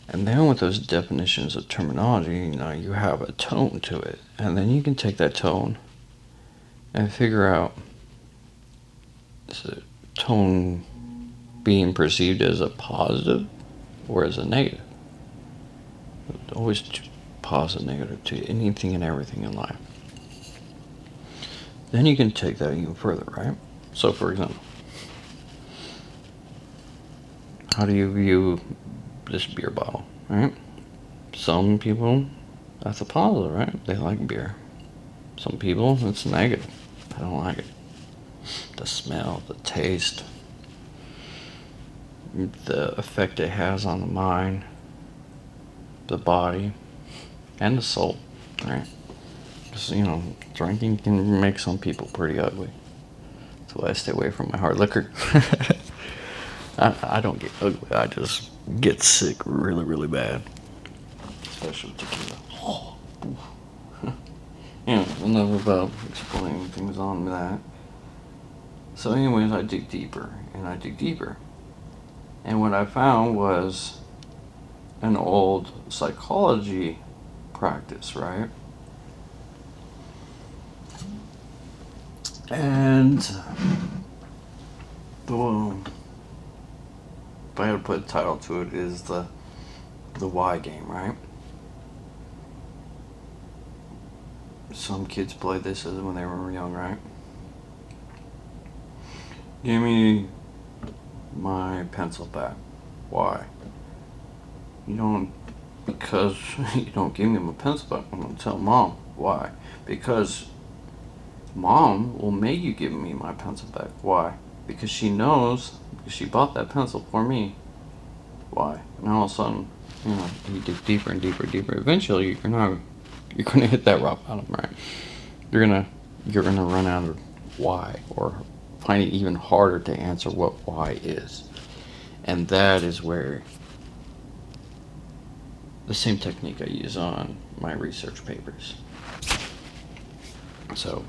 A: And then with those definitions of terminology, you have a tone to it. And then you can take that tone and figure out, is the tone being perceived as a positive or as a negative? Always positive, negative to anything and everything in life. Then you can take that even further, right? So for example, how do you view this beer bottle, right? Some people, that's a positive, right? They like beer. Some people, it's negative. I don't like it. The smell, the taste, the effect it has on the mind, the body, and the soul, right? Because, drinking can make some people pretty ugly. That's why I stay away from my hard liquor. I don't get ugly. I just get sick really, really bad. Especially tequila. Oh. Enough about explaining things on that. So anyways, I dig deeper, and I dig deeper. And what I found was an old psychology practice, right? And if I had to put a title to it, is the why game, right? Some kids played this when they were young, right? Give me my pencil back. Why? Because you don't give me my pencil back, I'm going to tell mom. Why? Because mom will make you give me my pencil back. Why? Because she knows, because she bought that pencil for me. Why? And all of a sudden, you dig deeper and deeper and deeper. Eventually, you're gonna hit that rock bottom, right? You're gonna run out of why, or find it even harder to answer what why is. And that is where the same technique I use on my research papers. So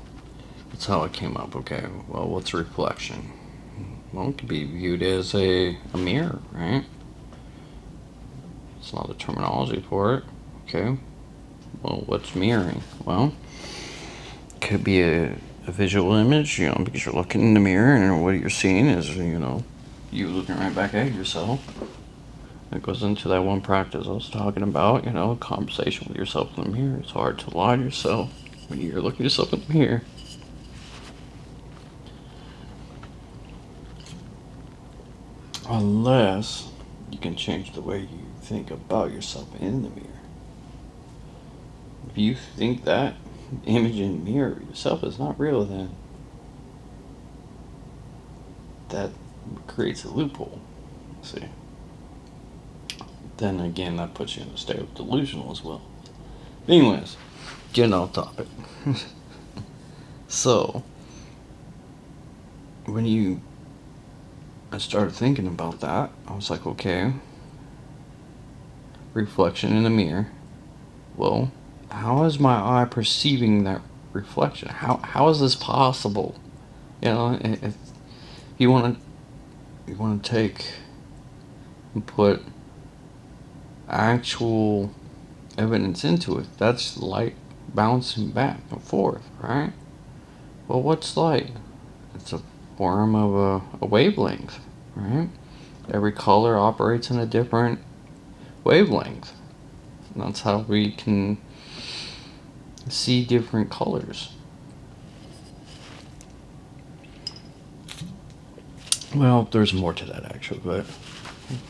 A: that's how it came up. Okay, well, what's reflection? Well, it could be viewed as a mirror, right? It's not the terminology for it. Okay, well, what's mirroring? Well, it could be a visual image, because you're looking in the mirror and what you're seeing is, you looking right back at yourself. It goes into that one practice I was talking about, a conversation with yourself in the mirror. It's hard to lie to yourself when you're looking at yourself in the mirror. Unless you can change the way you think about yourself in the mirror. If you think that image in the mirror of yourself is not real, then that creates a loophole. See, then again, that puts you in a state of delusional as well. Anyways, getting off topic. So, I started thinking about that, I was like, okay, reflection in a mirror. Well, how is my eye perceiving that reflection? How is this possible? You know, if you want to take and put actual evidence into it, that's light bouncing back and forth, right? Well, what's light? It's a form of a wavelength, right? Every color operates in a different wavelength. And that's how we can see different colors. Well, there's more to that actually, but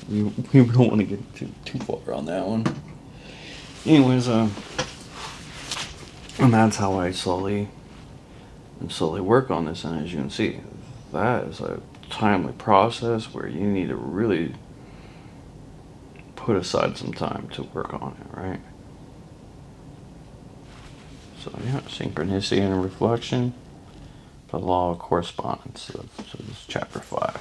A: we don't want to get too far on that one. Anyways, and that's how I slowly work on this. And as you can see, that is a timely process where you need to really put aside some time to work on it, right? So yeah, synchronicity and reflection, the law of correspondence. So this is chapter 5.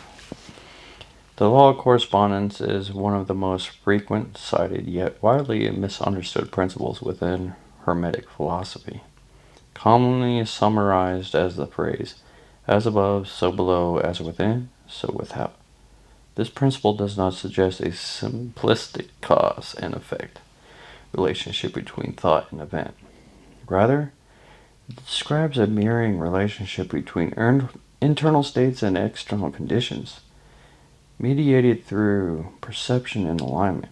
A: The law of correspondence is one of the most frequent cited yet widely misunderstood principles within Hermetic philosophy, commonly summarized as the phrase, as above, so below, as within, so without. This principle does not suggest a simplistic cause and effect relationship between thought and event. Rather, it describes a mirroring relationship between internal states and external conditions, mediated through perception and alignment.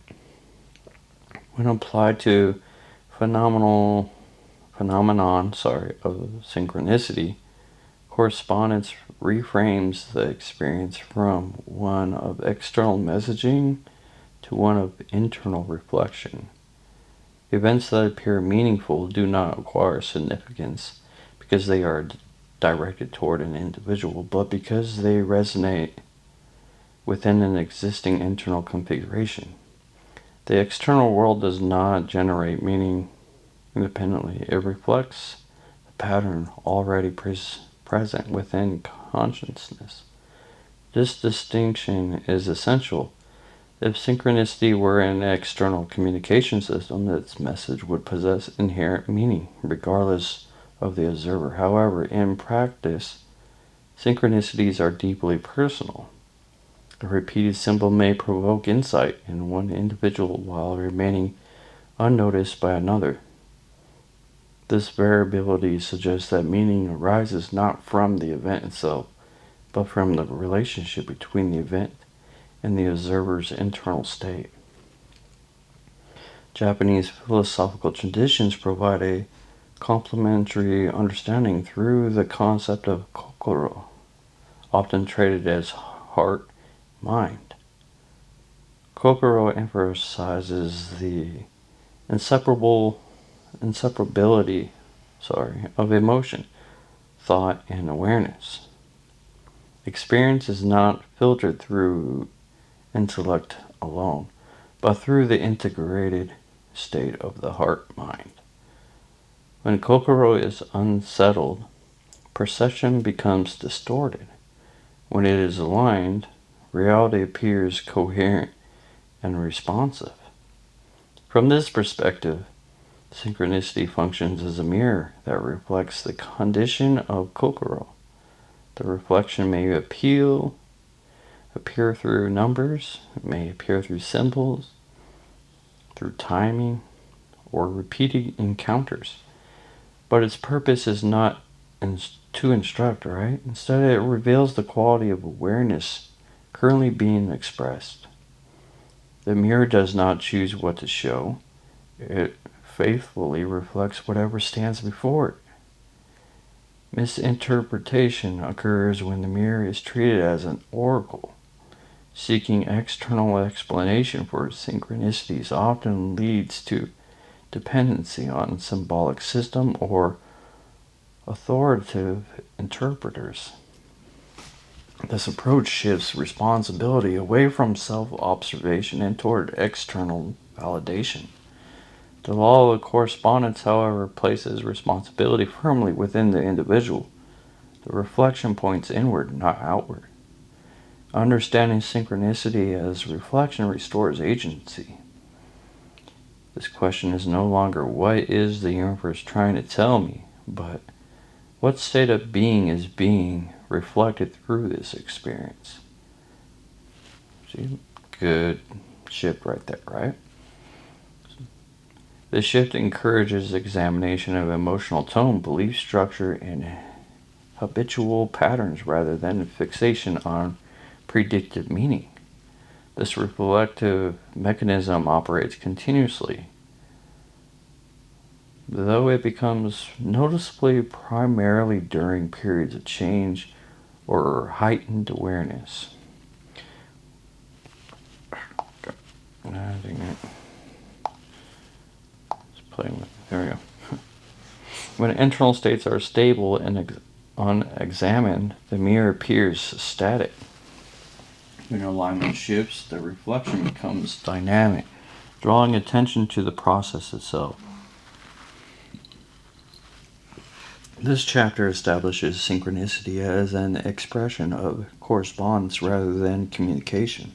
A: When applied to phenomenon of synchronicity, correspondence reframes the experience from one of external messaging to one of internal reflection. Events that appear meaningful do not acquire significance because they are directed toward an individual, but because they resonate within an existing internal configuration. The external world does not generate meaning independently. It reflects the pattern already present within consciousness. This distinction is essential. If synchronicity were an external communication system, its message would possess inherent meaning, regardless of the observer. However, in practice, synchronicities are deeply personal. A repeated symbol may provoke insight in one individual while remaining unnoticed by another. This variability suggests that meaning arises not from the event itself, but from the relationship between the event and the observer's internal state. Japanese philosophical traditions provide a complementary understanding through the concept of kokoro, often traded as heart-mind. Kokoro emphasizes the inseparability of emotion, thought, and awareness. Experience is not filtered through intellect alone, but through the integrated state of the heart-mind. When kokoro is unsettled, perception becomes distorted. When it is aligned, reality appears coherent and responsive. From this perspective, synchronicity functions as a mirror that reflects the condition of kokoro. The reflection may appear through numbers, it may appear through symbols, through timing, or repeated encounters. But its purpose is not to instruct, right? Instead, it reveals the quality of awareness currently being expressed. The mirror does not choose what to show. It faithfully reflects whatever stands before it. Misinterpretation occurs when the mirror is treated as an oracle. Seeking external explanation for synchronicities often leads to dependency on symbolic system or authoritative interpreters. This approach shifts responsibility away from self-observation and toward external validation. The law of correspondence, however, places responsibility firmly within the individual. The reflection points inward, not outward. Understanding synchronicity as reflection restores agency. This question is no longer what is the universe trying to tell me, but what state of being is being reflected through this experience. See, good shift right there, right? This shift encourages examination of emotional tone, belief structure, and habitual patterns rather than fixation on predicted meaning. This reflective mechanism operates continuously, though it becomes noticeably primarily during periods of change or heightened awareness. There we go. When internal states are stable and unexamined, the mirror appears static. When alignment shifts, the reflection becomes dynamic, drawing attention to the process itself. This chapter establishes synchronicity as an expression of correspondence rather than communication.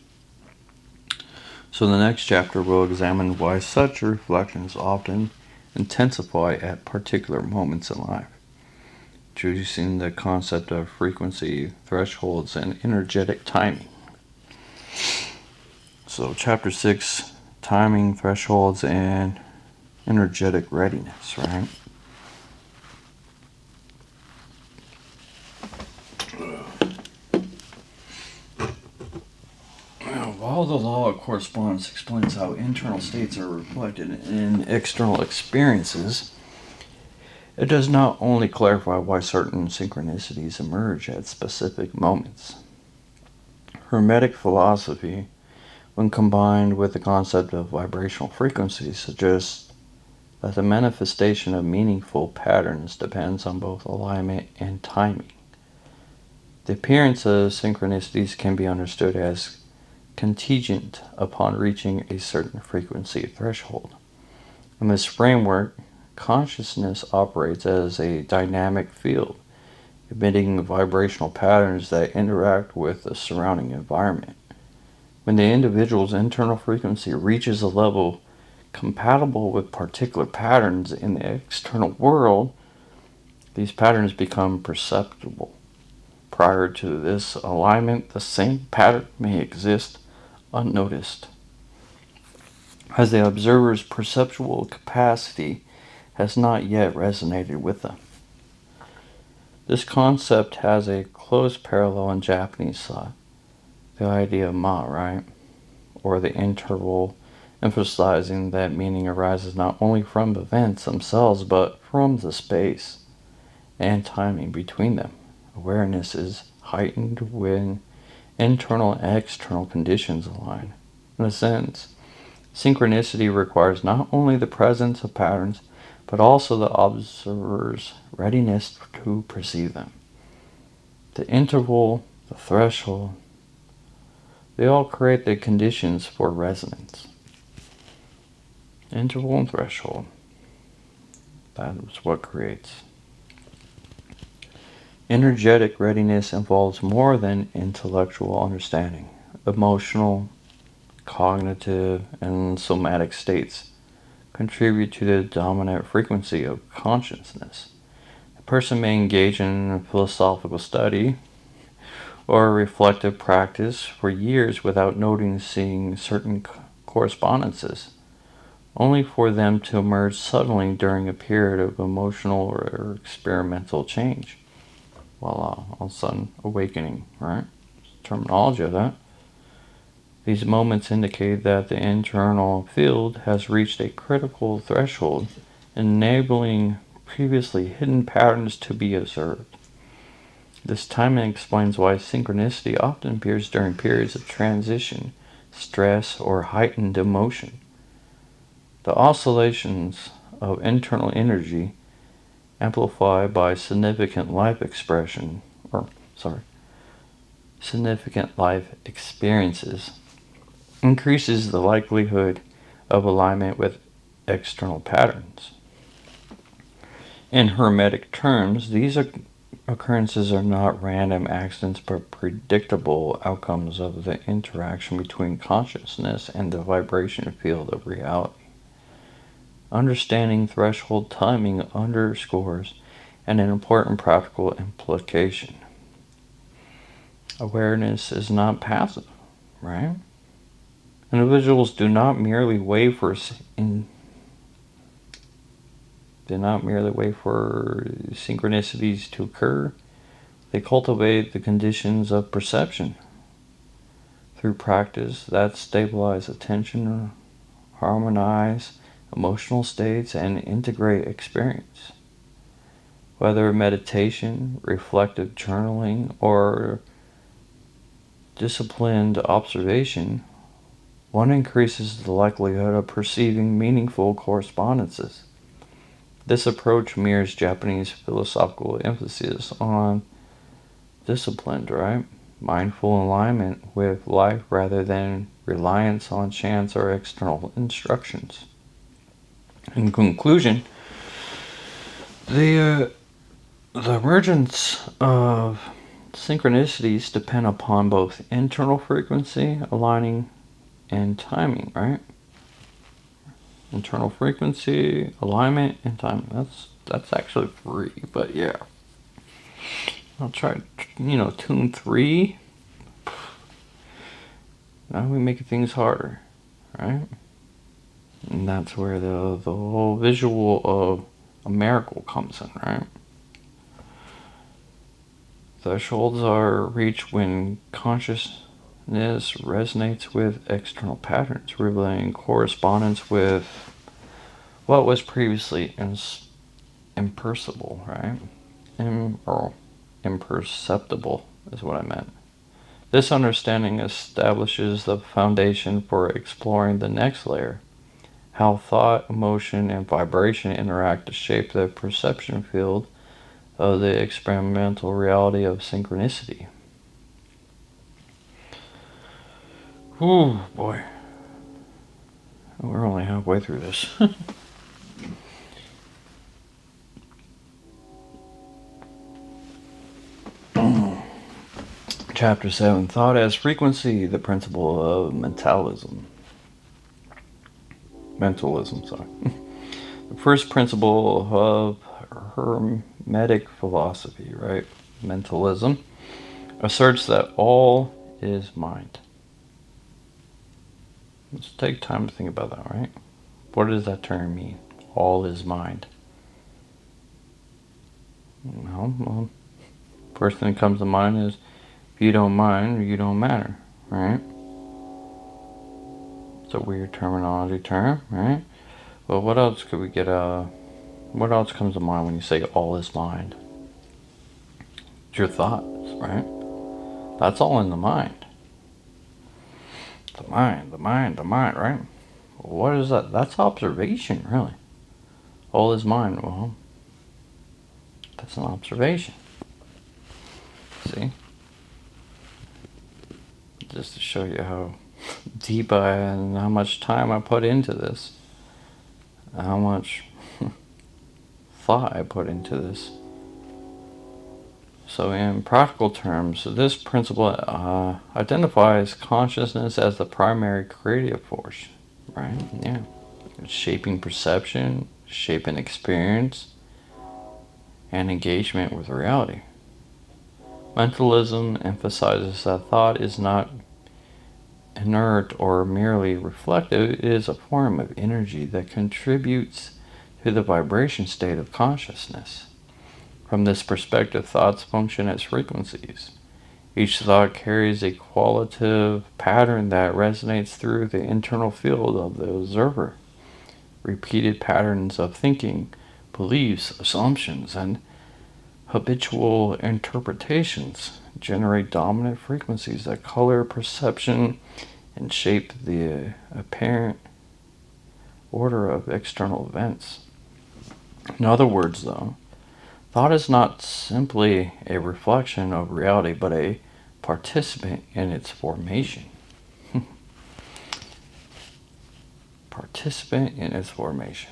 A: So the next chapter will examine why such reflections often intensify at particular moments in life, introducing the concept of frequency, thresholds, and energetic timing. So chapter 6, timing, thresholds, and energetic readiness, right? While the law of correspondence explains how internal states are reflected in external experiences, it does not only clarify why certain synchronicities emerge at specific moments. Hermetic philosophy, when combined with the concept of vibrational frequency, suggests that the manifestation of meaningful patterns depends on both alignment and timing. The appearance of synchronicities can be understood as contingent upon reaching a certain frequency threshold. In this framework, consciousness operates as a dynamic field, emitting vibrational patterns that interact with the surrounding environment. When the individual's internal frequency reaches a level compatible with particular patterns in the external world, these patterns become perceptible. Prior to this alignment, the same pattern may exist unnoticed, as the observer's perceptual capacity has not yet resonated with them. This concept has a close parallel in Japanese thought, the idea of ma, right? Or the interval, emphasizing that meaning arises not only from events themselves, but from the space and timing between them. Awareness is heightened when internal and external conditions align. In a sense, synchronicity requires not only the presence of patterns, but also the observer's readiness to perceive them. The interval, the threshold, they all create the conditions for resonance. Interval and threshold, that is what creates. Energetic readiness involves more than intellectual understanding. Emotional, cognitive, and somatic states contribute to the dominant frequency of consciousness. A person may engage in philosophical study or reflective practice for years without noticing certain correspondences, only for them to emerge suddenly during a period of emotional or experimental change. Voila, all of a sudden awakening, right? Terminology of that. These moments indicate that the internal field has reached a critical threshold, enabling previously hidden patterns to be observed. This timing explains why synchronicity often appears during periods of transition, stress, or heightened emotion. The oscillations of internal energy, amplified by significant life significant life experiences, increases the likelihood of alignment with external patterns. In Hermetic terms, these occurrences are not random accidents but predictable outcomes of the interaction between consciousness and the vibration field of reality. Understanding threshold timing underscores an important practical implication. Awareness is not passive, right? Individuals do not merely wait for synchronicities to occur. They cultivate the conditions of perception through practice that stabilize attention, harmonize emotional states, and integrate experience. Whether meditation, reflective journaling, or disciplined observation, one increases the likelihood of perceiving meaningful correspondences. This approach mirrors Japanese philosophical emphasis on disciplined, right? Mindful alignment with life rather than reliance on chance or external instructions. In conclusion, the emergence of synchronicities depend upon both internal frequency, aligning, and timing, right? Internal frequency, alignment, and timing. That's actually 3, but yeah. I'll try, tune 3. Now we make things harder, right? And that's where the whole visual of a miracle comes in, right? Thresholds are reached when consciousness resonates with external patterns, revealing correspondence with what was previously imperceptible, right? Imperceptible is what I meant. This understanding establishes the foundation for exploring the next layer, how thought, emotion, and vibration interact to shape the perception field of the experimental reality of synchronicity. Ooh, boy. We're only halfway through this. Chapter 7, Thought as Frequency, the Principle of Mentalism. The first principle of Hermetic philosophy, right? Mentalism asserts that all is mind. Let's take time to think about that, right? What does that term mean? All is mind. Well, first thing that comes to mind is if you don't mind, you don't matter, right? It's a weird terminology term, right? Well, what else could we get? What else comes to mind when you say all is mind? It's your thoughts, right? That's all in the mind. The mind, right? What is that? That's observation, really. All is mind. Well, that's an observation. See? Just to show you how deep and how much time I put into this. How much thought I put into this. So in practical terms, this principle identifies consciousness as the primary creative force, right? Yeah. It's shaping perception, shaping experience, and engagement with reality. Mentalism emphasizes that thought is not inert or merely reflective. It is a form of energy that contributes to the vibration state of consciousness. From this perspective, thoughts function as frequencies. Each thought carries a qualitative pattern that resonates through the internal field of the observer. Repeated patterns of thinking, beliefs, assumptions, and habitual interpretations generate dominant frequencies that color perception and shape the apparent order of external events. In other words, though, thought is not simply a reflection of reality, but a participant in its formation. Participant in its formation.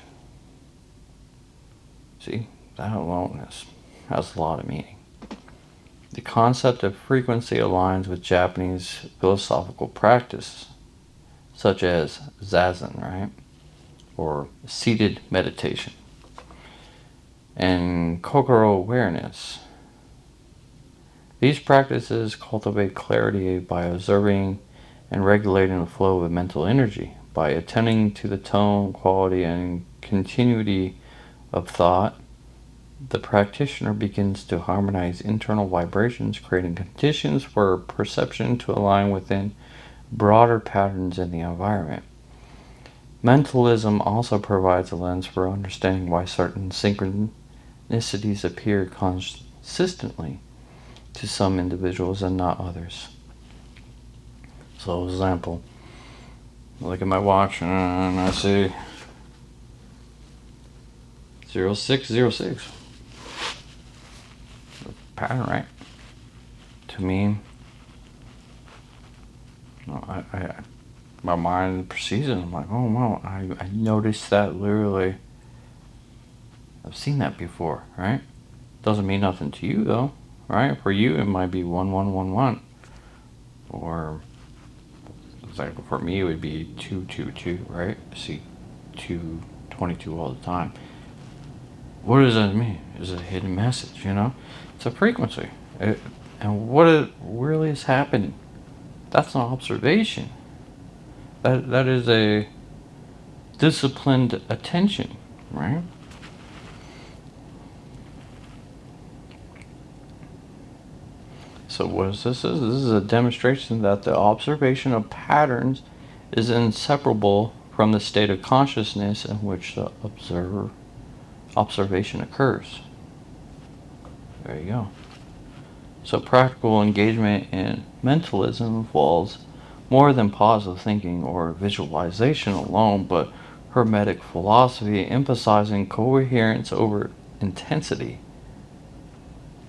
A: See, that alone has a lot of meaning. The concept of frequency aligns with Japanese philosophical practice, such as zazen, right? Or seated meditation, and kokoro awareness. These practices cultivate clarity by observing and regulating the flow of mental energy, by attending to the tone, quality, and continuity of thought. The practitioner begins to harmonize internal vibrations, creating conditions for perception to align within broader patterns in the environment. Mentalism also provides a lens for understanding why certain synchronicities appear consistently to some individuals and not others. So, example, I look at my watch and I see 0606. Pattern, right? To me, my mind perceives it. I'm like, oh wow, I noticed that literally. I've seen that before, right? Doesn't mean nothing to you though, right? For you, it might be 1111, or like for me, it would be 222, right? I see 222 all the time. What does that mean? Is it a hidden message? It's a frequency. And what it really is happening? That's an observation. That is a disciplined attention, right? So what is this? This is a demonstration that the observation of patterns is inseparable from the state of consciousness in which the observation occurs. There you go. So practical engagement in mentalism involves more than positive thinking or visualization alone, but Hermetic philosophy emphasizing coherence over intensity.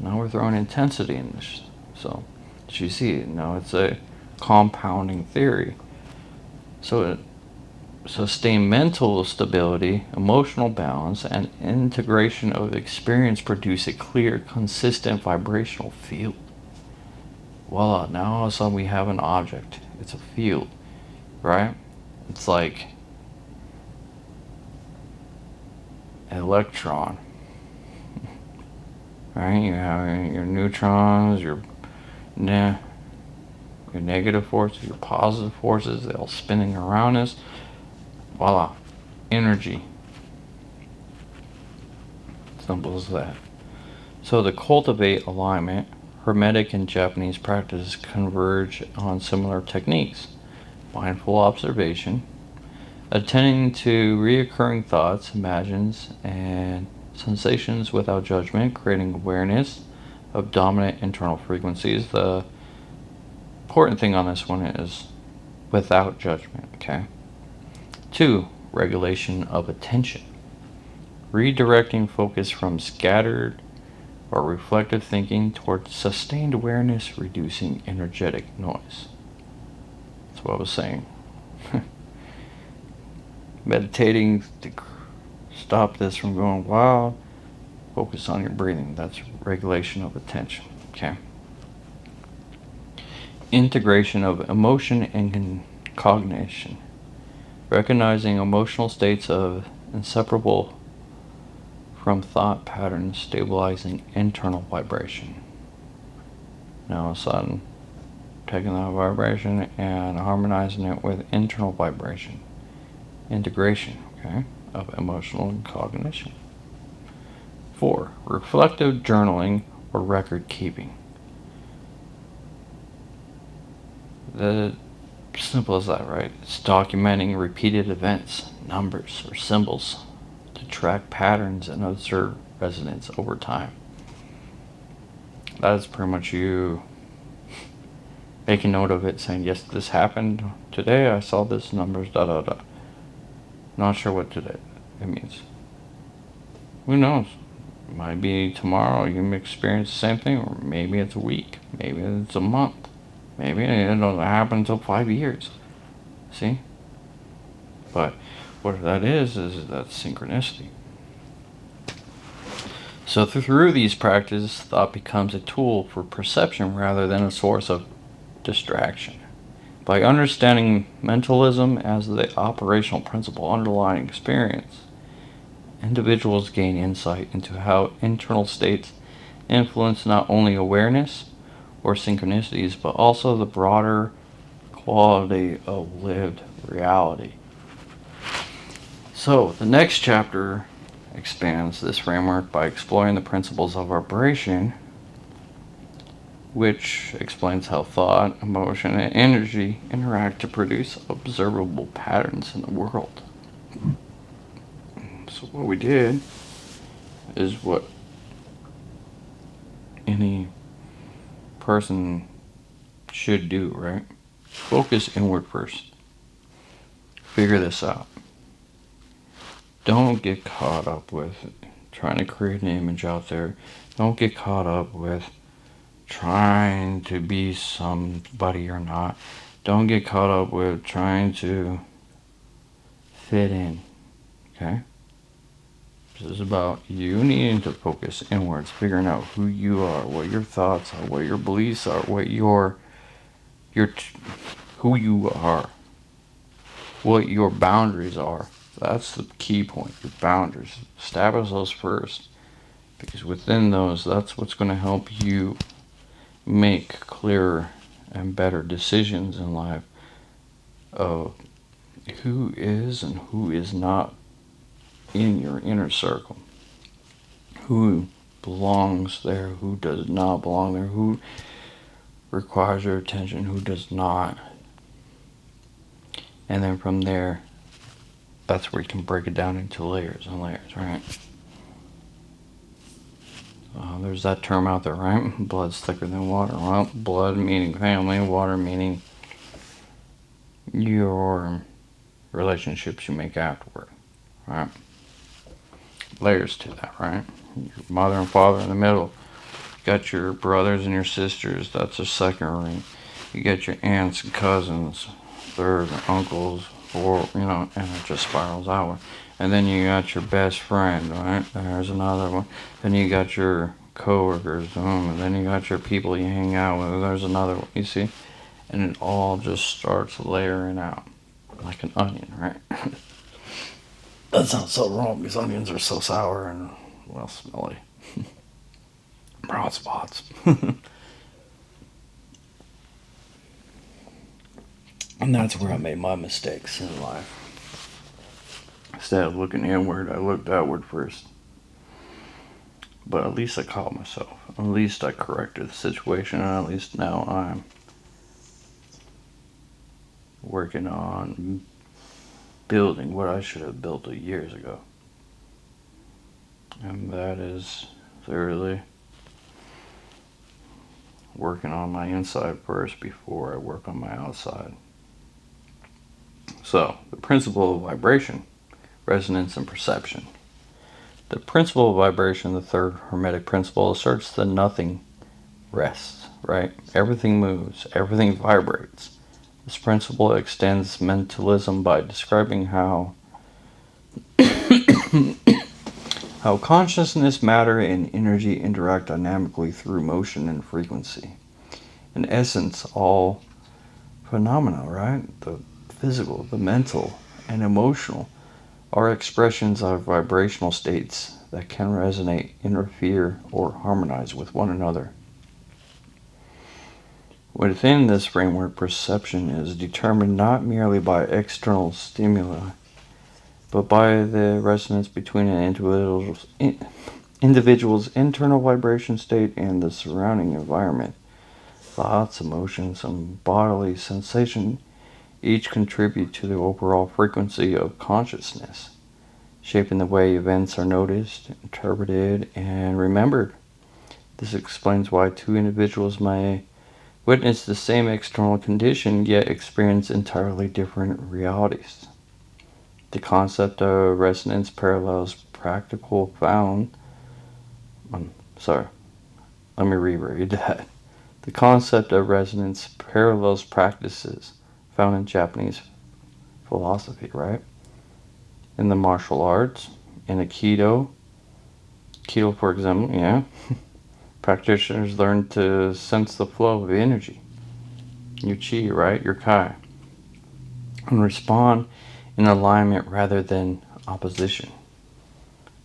A: Now we're throwing intensity in this. So, as you see, it's a compounding theory. So sustain mental stability, emotional balance, and integration of experience produce a clear, consistent vibrational field. Voila, now all of a sudden we have an object. It's a field, right? It's like an electron, right? You have your neutrons, your negative forces, your positive forces, they're all spinning around us. Voila, energy. Simple as that. So to cultivate alignment, Hermetic and Japanese practices converge on similar techniques. Mindful observation, attending to reoccurring thoughts, imagines, and sensations without judgment, creating awareness of dominant internal frequencies. The important thing on this one is without judgment, okay? 2, regulation of attention. Redirecting focus from scattered or reflective thinking towards sustained awareness, reducing energetic noise. That's what I was saying. Meditating to stop this from going wild. Focus on your breathing. That's regulation of attention. Okay. Integration of emotion and cognition. Recognizing emotional states of inseparable from thought patterns, stabilizing internal vibration. Now all of a sudden, taking that vibration and harmonizing it with internal vibration. Integration, okay, of emotional and cognition. 4, reflective journaling or record keeping. The simple as that, right? It's documenting repeated events, numbers, or symbols to track patterns and observe resonance over time. That is pretty much you making note of it, saying, yes, this happened today, I saw this numbers, da da da. Not sure what today it means. Who knows? It might be tomorrow you may experience the same thing, or maybe it's a week, maybe it's a month. Maybe it doesn't happen until 5 years. See? But what that is that synchronicity. So through these practices, thought becomes a tool for perception rather than a source of distraction. By understanding mentalism as the operational principle underlying experience, individuals gain insight into how internal states influence not only awareness or synchronicities, but also the broader quality of lived reality. So, the next chapter expands this framework by exploring the principles of vibration, which explains how thought, emotion, and energy interact to produce observable patterns in the world. So, what we did is what any person should do, right? Focus inward first. Figure this out. Don't get caught up with trying to create an image out there. Don't get caught up with trying to be somebody you're not. Don't get caught up with trying to fit in. Okay? This is about you needing to focus inwards, figuring out who you are, what your thoughts are, what your beliefs are, what who you are, what your boundaries are. That's the key point, your boundaries. Establish those first, because within those, that's what's going to help you make clearer and better decisions in life of who is and who is not in your inner circle, who belongs there, who does not belong there, who requires your attention, who does not. And then from there, that's where you can break it down into layers and layers, right? There's that term out there, right? Blood's thicker than water. Well, blood meaning family, water meaning your relationships you make afterward, right? Layers to that, right? Your mother and father in the middle. You got your brothers and your sisters, that's a second ring. You got your aunts and cousins, third, and uncles, or, and it just spirals outward. And then you got your best friend, right? There's another one. Then you got your coworkers, and then you got your people you hang out with. There's another one, you see? And it all just starts layering out like an onion, right? That sounds so wrong because onions are so sour and, well, smelly. Brown spots. And that's where I made my mistakes in life. Instead of looking inward, I looked outward first. But at least I caught myself. At least I corrected the situation, and at least now I'm working on building what I should have built years ago. And that is thoroughly working on my inside first before I work on my outside. So, the principle of vibration, resonance, and perception. The principle of vibration, the third Hermetic principle, asserts that nothing rests, right? Everything moves, everything vibrates. This principle extends mentalism by describing how consciousness, matter, and energy interact dynamically through motion and frequency. In essence, all phenomena, right? The physical, the mental, and emotional are expressions of vibrational states that can resonate, interfere, or harmonize with one another. Within this framework, perception is determined not merely by external stimuli, but by the resonance between an individual's internal vibration state and the surrounding environment. Thoughts, emotions, and bodily sensation each contribute to the overall frequency of consciousness, shaping the way events are noticed, interpreted, and remembered. This explains why two individuals may witness the same external condition yet experience entirely different realities. The concept of resonance parallels practical found. Let me reread that. The concept of resonance parallels practices found in Japanese philosophy, right? In the martial arts, in Aikido, for example, yeah, practitioners learn to sense the flow of energy, your chi, right, your kai, and respond in alignment rather than opposition.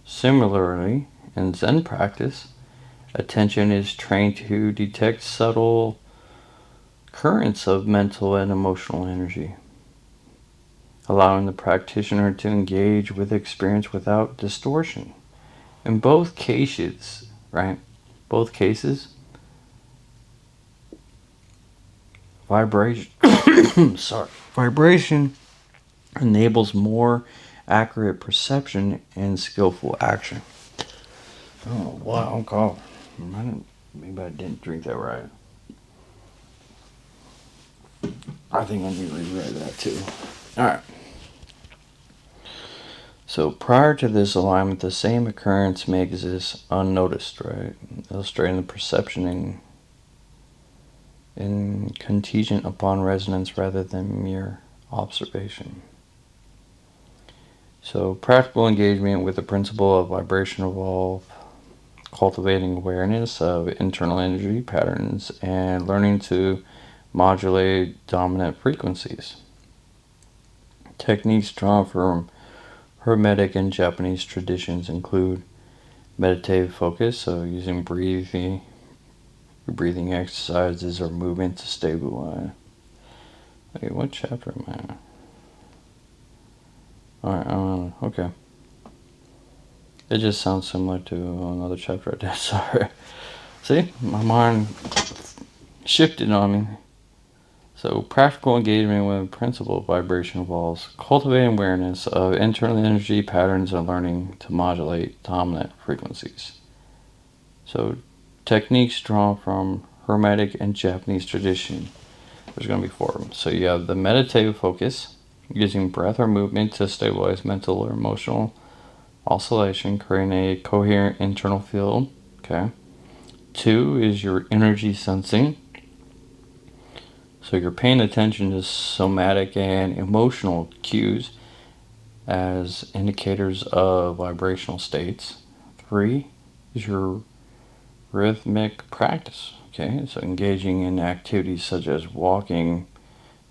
A: Similarly, in Zen practice, attention is trained to detect subtle currents of mental and emotional energy, allowing the practitioner to engage with experience without distortion. In both cases, right? Both cases, vibration, vibration enables more accurate perception and skillful action. Oh, wow, I'm coughing. Maybe I didn't drink that right. I think I need to rewrite that too. Alright. So prior to this alignment, the same occurrence may exist unnoticed, right? Illustrating the perception in contingent upon resonance rather than mere observation. So practical engagement with the principle of vibration involves cultivating awareness of internal energy patterns and learning to modulate dominant frequencies. Techniques drawn from Hermetic and Japanese traditions include meditative focus, so using breathing exercises or movement to stabilize. Okay, what chapter am I on? Alright, okay. It just sounds similar to another chapter I did, sorry. See, my mind shifted on me. So, practical engagement with principle vibration involves cultivating awareness of internal energy patterns and learning to modulate dominant frequencies. So, techniques drawn from Hermetic and Japanese tradition. There's going to be 4 of them. So, you have the meditative focus, using breath or movement to stabilize mental or emotional oscillation, creating a coherent internal field. Okay. 2 is your energy sensing. So you're paying attention to somatic and emotional cues as indicators of vibrational states. 3 is your rhythmic practice. Okay, so engaging in activities such as walking,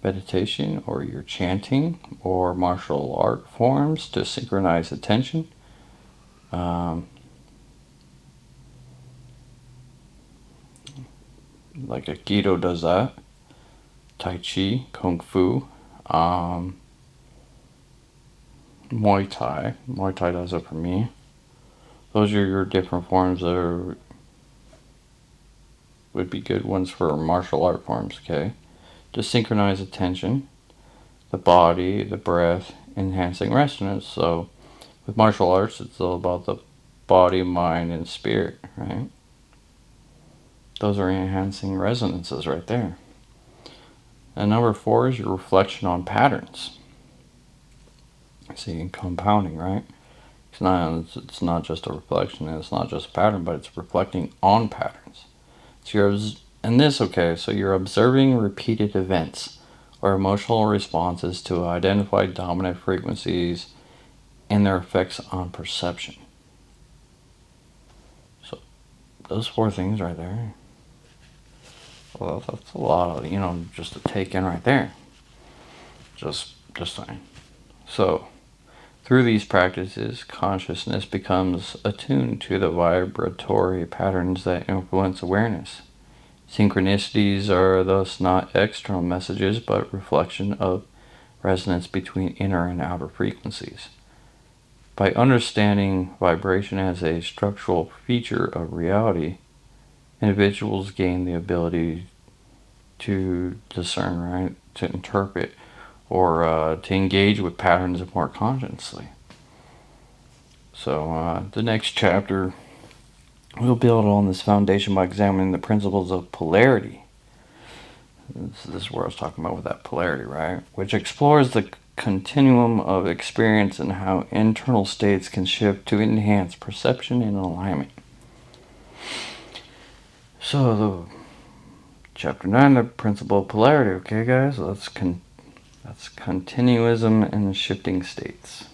A: meditation, or your chanting, or martial art forms to synchronize attention. Like Aikido does that. Tai Chi, Kung Fu, Muay Thai. Muay Thai does it for me. Those are your different forms that would be good ones for martial art forms, okay? To synchronize attention, the body, the breath, enhancing resonance. So with martial arts, it's all about the body, mind, and spirit, right? Those are enhancing resonances right there. And number 4 is your reflection on patterns. See, compounding, right? It's not just a reflection, and it's not just a pattern, but it's reflecting on patterns. So you're observing repeated events or emotional responses to identify dominant frequencies and their effects on perception. So those 4 things right there. Well, that's a lot of, just to take in right there. Just saying. So, through these practices, consciousness becomes attuned to the vibratory patterns that influence awareness. Synchronicities are thus not external messages, but reflection of resonance between inner and outer frequencies. By understanding vibration as a structural feature of reality, individuals gain the ability to discern, right, to interpret, or to engage with patterns more consciously. So the next chapter, we'll build on this foundation by examining the principles of polarity. This is where I was talking about with that polarity, right? Which explores the continuum of experience and how internal states can shift to enhance perception and alignment. So Chapter 9, the principle of polarity. Okay, guys, that's continuism and shifting states.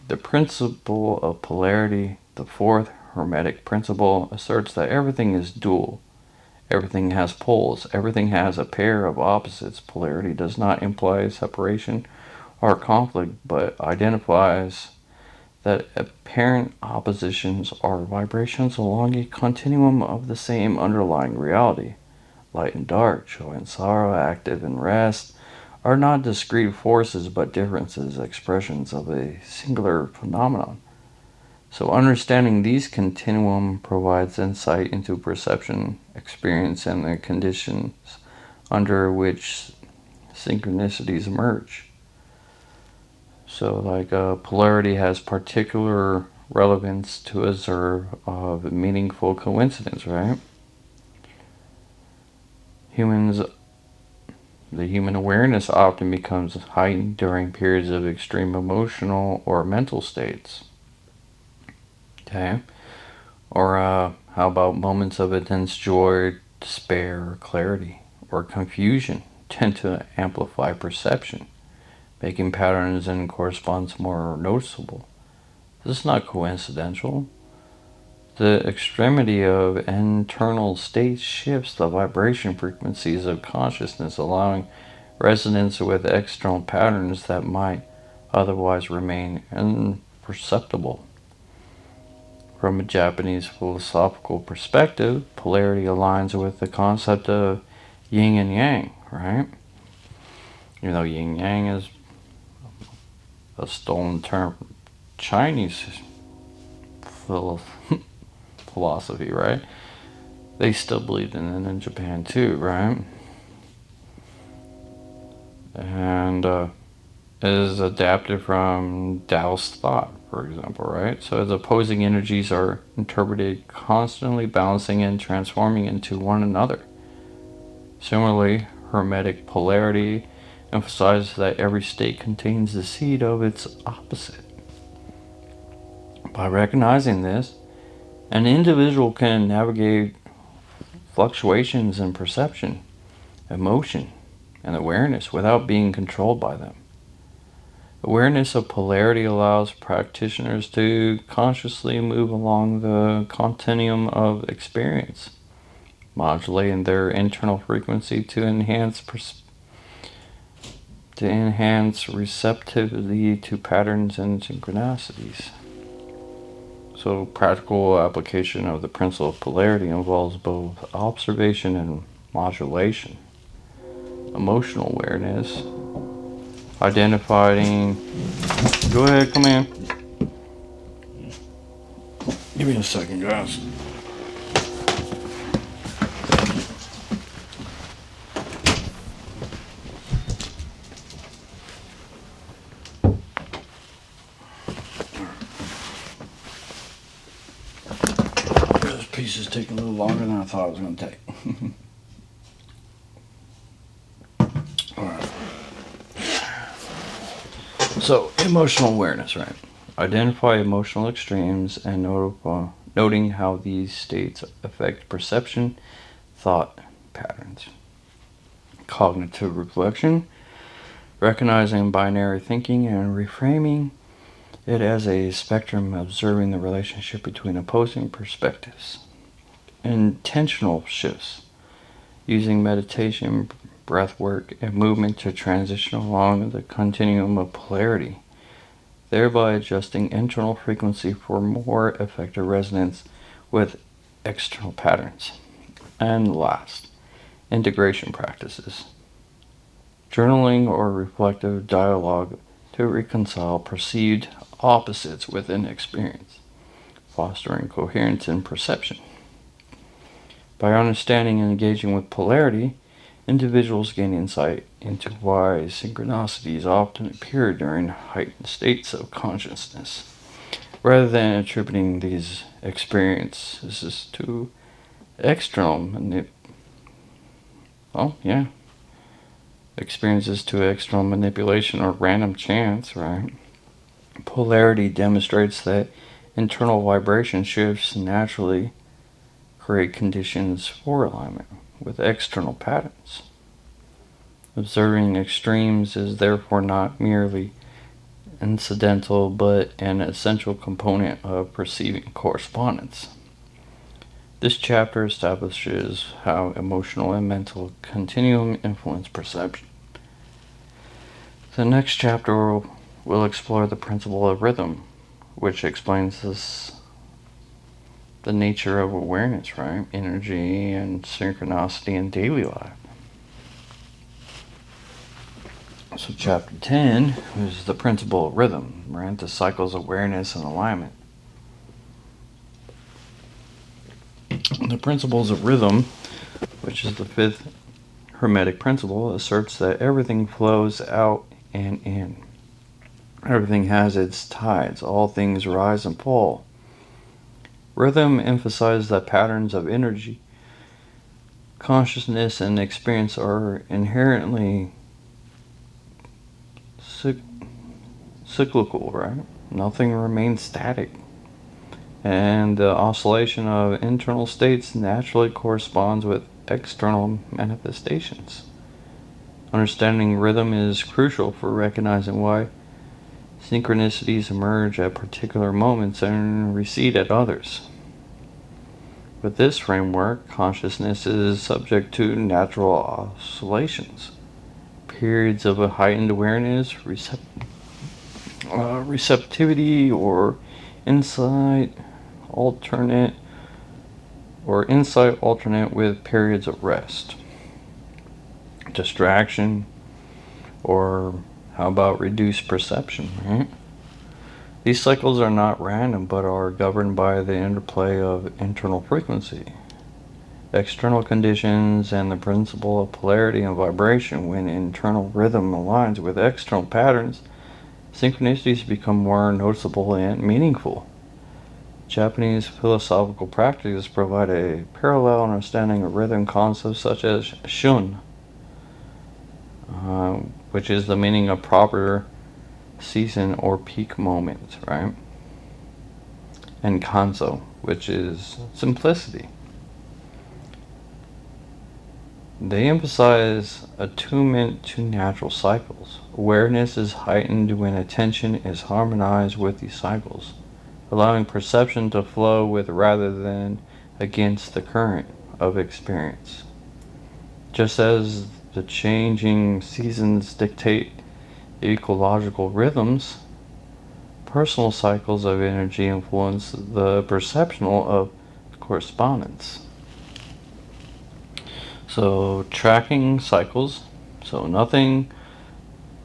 A: The principle of polarity, the fourth Hermetic principle, asserts that everything is dual. Everything has poles. Everything has a pair of opposites. Polarity does not imply separation or conflict, but identifies that apparent oppositions are vibrations along a continuum of the same underlying reality. Light and dark, joy and sorrow, active and rest, are not discrete forces but differences, expressions of a singular phenomenon. So understanding these continuum provides insight into perception, experience, and the conditions under which synchronicities emerge. So polarity has particular relevance to observe of meaningful coincidence, right? The human awareness often becomes heightened during periods of extreme emotional or mental states. Okay? Or how about moments of intense joy, despair, or clarity, or confusion tend to amplify perception, making patterns and correspondence more noticeable. This is not coincidental. The extremity of internal states shifts the vibration frequencies of consciousness, allowing resonance with external patterns that might otherwise remain imperceptible. From a Japanese philosophical perspective, polarity aligns with the concept of yin and yang, right? Even though yin yang is a stolen term from Chinese philosophy, right? They still believed in it in Japan too, right? And it is adapted from Taoist thought, for example, right? So as opposing energies are interpreted constantly balancing and transforming into one another. Similarly, Hermetic polarity emphasizes that every state contains the seed of its opposite. By recognizing this, an individual can navigate fluctuations in perception, emotion, and awareness without being controlled by them. Awareness of polarity allows practitioners to consciously move along the continuum of experience, modulating their internal frequency to enhance receptivity to patterns and synchronicities. So practical application of the principle of polarity involves both observation and modulation. Emotional awareness, identifying... Go ahead, come in. Give me a second, guys. This piece is taking a little longer than I thought it was going to take. Alright. So, emotional awareness, right? Identify emotional extremes and noting how these states affect perception, thought patterns. Cognitive reflection, recognizing binary thinking and reframing it as a spectrum, observing the relationship between opposing perspectives. Intentional shifts, using meditation, breath work, and movement to transition along the continuum of polarity, thereby adjusting internal frequency for more effective resonance with external patterns. And last, integration practices. Journaling or reflective dialogue to reconcile perceived opposites within experience, fostering coherence in perception. By understanding and engaging with polarity, individuals gain insight into why synchronicities often appear during heightened states of consciousness, rather than attributing these experiences to external manipulation or random chance, right? Polarity demonstrates that internal vibration shifts naturally create conditions for alignment, with external patterns. Observing extremes is therefore not merely incidental but an essential component of perceiving correspondence. This chapter establishes how emotional and mental continuum influence perception. The next chapter will explore the principle of rhythm, which explains the nature of awareness, right? Energy and synchronicity in daily life. So chapter 10 is the principle of rhythm, right? The cycles of awareness and alignment. The principles of rhythm, which is the fifth Hermetic principle, asserts that everything flows out and in. Everything has its tides. All things rise and fall. Rhythm emphasizes that patterns of energy, consciousness, and experience are inherently cyclical, right? Nothing remains static. And the oscillation of internal states naturally corresponds with external manifestations. Understanding rhythm is crucial for recognizing why synchronicities emerge at particular moments and recede at others. With this framework, consciousness is subject to natural oscillations. Periods of a heightened awareness, receptivity, or insight alternate with periods of rest, distraction, or how about reduced perception, right? These cycles are not random but are governed by the interplay of internal frequency, external conditions, and the principle of polarity and vibration. When internal rhythm aligns with external patterns, synchronicities become more noticeable and meaningful. Japanese philosophical practices provide a parallel understanding of rhythm concepts such as shun, which is the meaning of proper season or peak moment, right? And kanzo, which is simplicity. They emphasize attunement to natural cycles. Awareness is heightened when attention is harmonized with these cycles, allowing perception to flow with rather than against the current of experience. Just as the changing seasons dictate ecological rhythms, personal cycles of energy influence the perceptional of correspondence. So tracking cycles, so nothing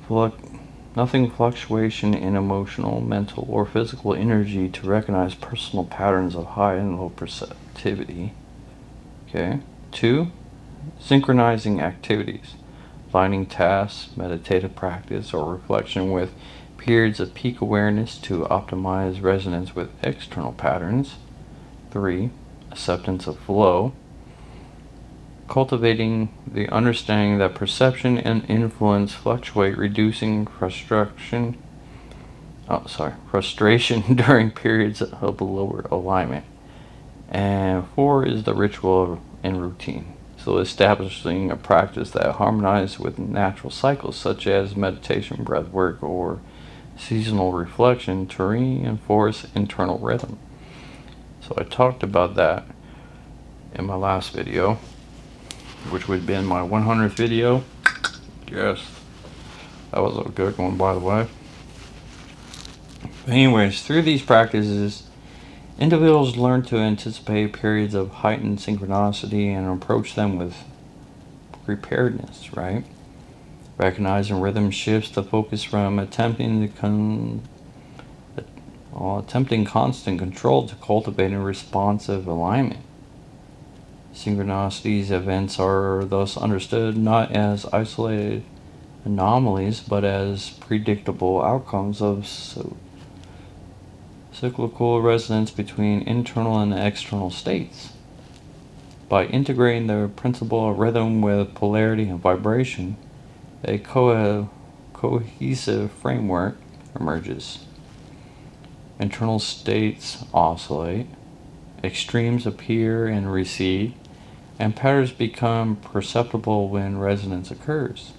A: fluctuation in emotional, mental, or physical energy to recognize personal patterns of high and low perceptivity. Okay. 2. Synchronizing activities, aligning tasks, meditative practice, or reflection with periods of peak awareness to optimize resonance with external patterns. 3. Acceptance of flow, cultivating the understanding that perception and influence fluctuate, reducing frustration during periods of lower alignment. And 4 is the ritual and routine. So establishing a practice that harmonizes with natural cycles such as meditation, breath work, or seasonal reflection to reinforce internal rhythm. So I talked about that in my last video, which would have been my 100th video. Yes, that was a good one, by the way. But anyways, through these practices, individuals learn to anticipate periods of heightened synchronicity and approach them with preparedness, right? Recognizing rhythm shifts the focus from attempting constant control to cultivating responsive alignment. Synchronicities events are thus understood not as isolated anomalies, but as predictable outcomes of cyclical resonance between internal and external states. By integrating the principle of rhythm with polarity and vibration, a cohesive framework emerges. Internal states oscillate, extremes appear and recede, and patterns become perceptible when resonance occurs.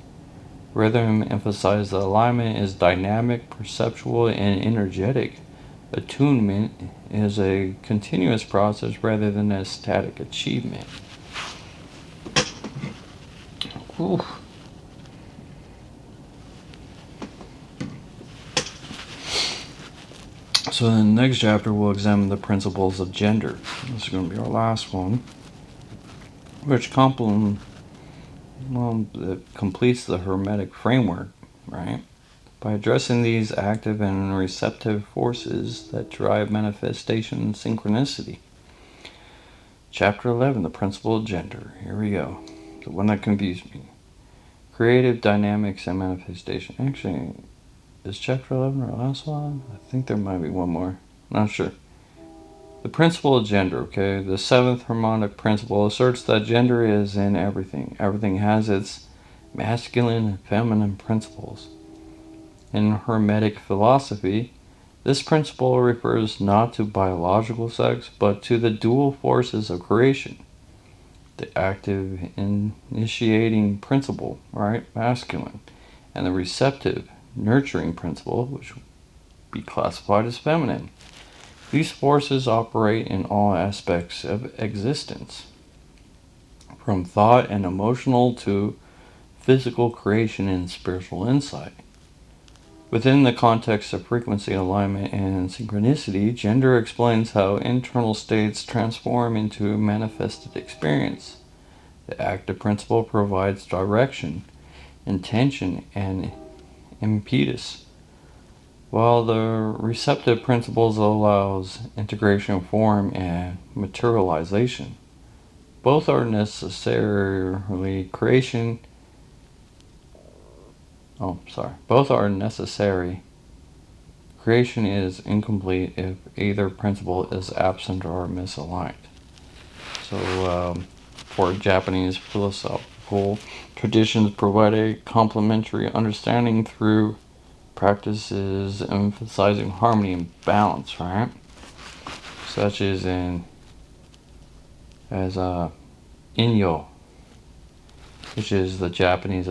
A: Rhythm emphasizes that alignment is dynamic, perceptual, and energetic. Attunement is a continuous process rather than a static achievement. Whew. So in the next chapter, we'll examine the principles of gender. This is going to be our last one, which completes the Hermetic framework, right? By addressing these active and receptive forces that drive manifestation and synchronicity. Chapter 11, the principle of gender. Here we go. The one that confused me. Creative dynamics and manifestation. Actually, is chapter 11 our last one? I think there might be one more. Not sure. The principle of gender, okay? The seventh harmonic principle asserts that gender is in everything. Everything has its masculine and feminine principles. In Hermetic philosophy, this principle refers not to biological sex, but to the dual forces of creation. The active initiating principle, right, masculine, and the receptive nurturing principle, which would be classified as feminine. These forces operate in all aspects of existence, from thought and emotional to physical creation and spiritual insight. Within the context of frequency alignment and synchronicity, gender explains how internal states transform into manifested experience. The active principle provides direction, intention, and impetus, while the receptive principles allows integration, form, and materialization. Both are Both are necessary. Creation is incomplete if either principle is absent or misaligned. So, for Japanese philosophical traditions provide a complementary understanding through practices emphasizing harmony and balance, right? Such as Inyo, which is the Japanese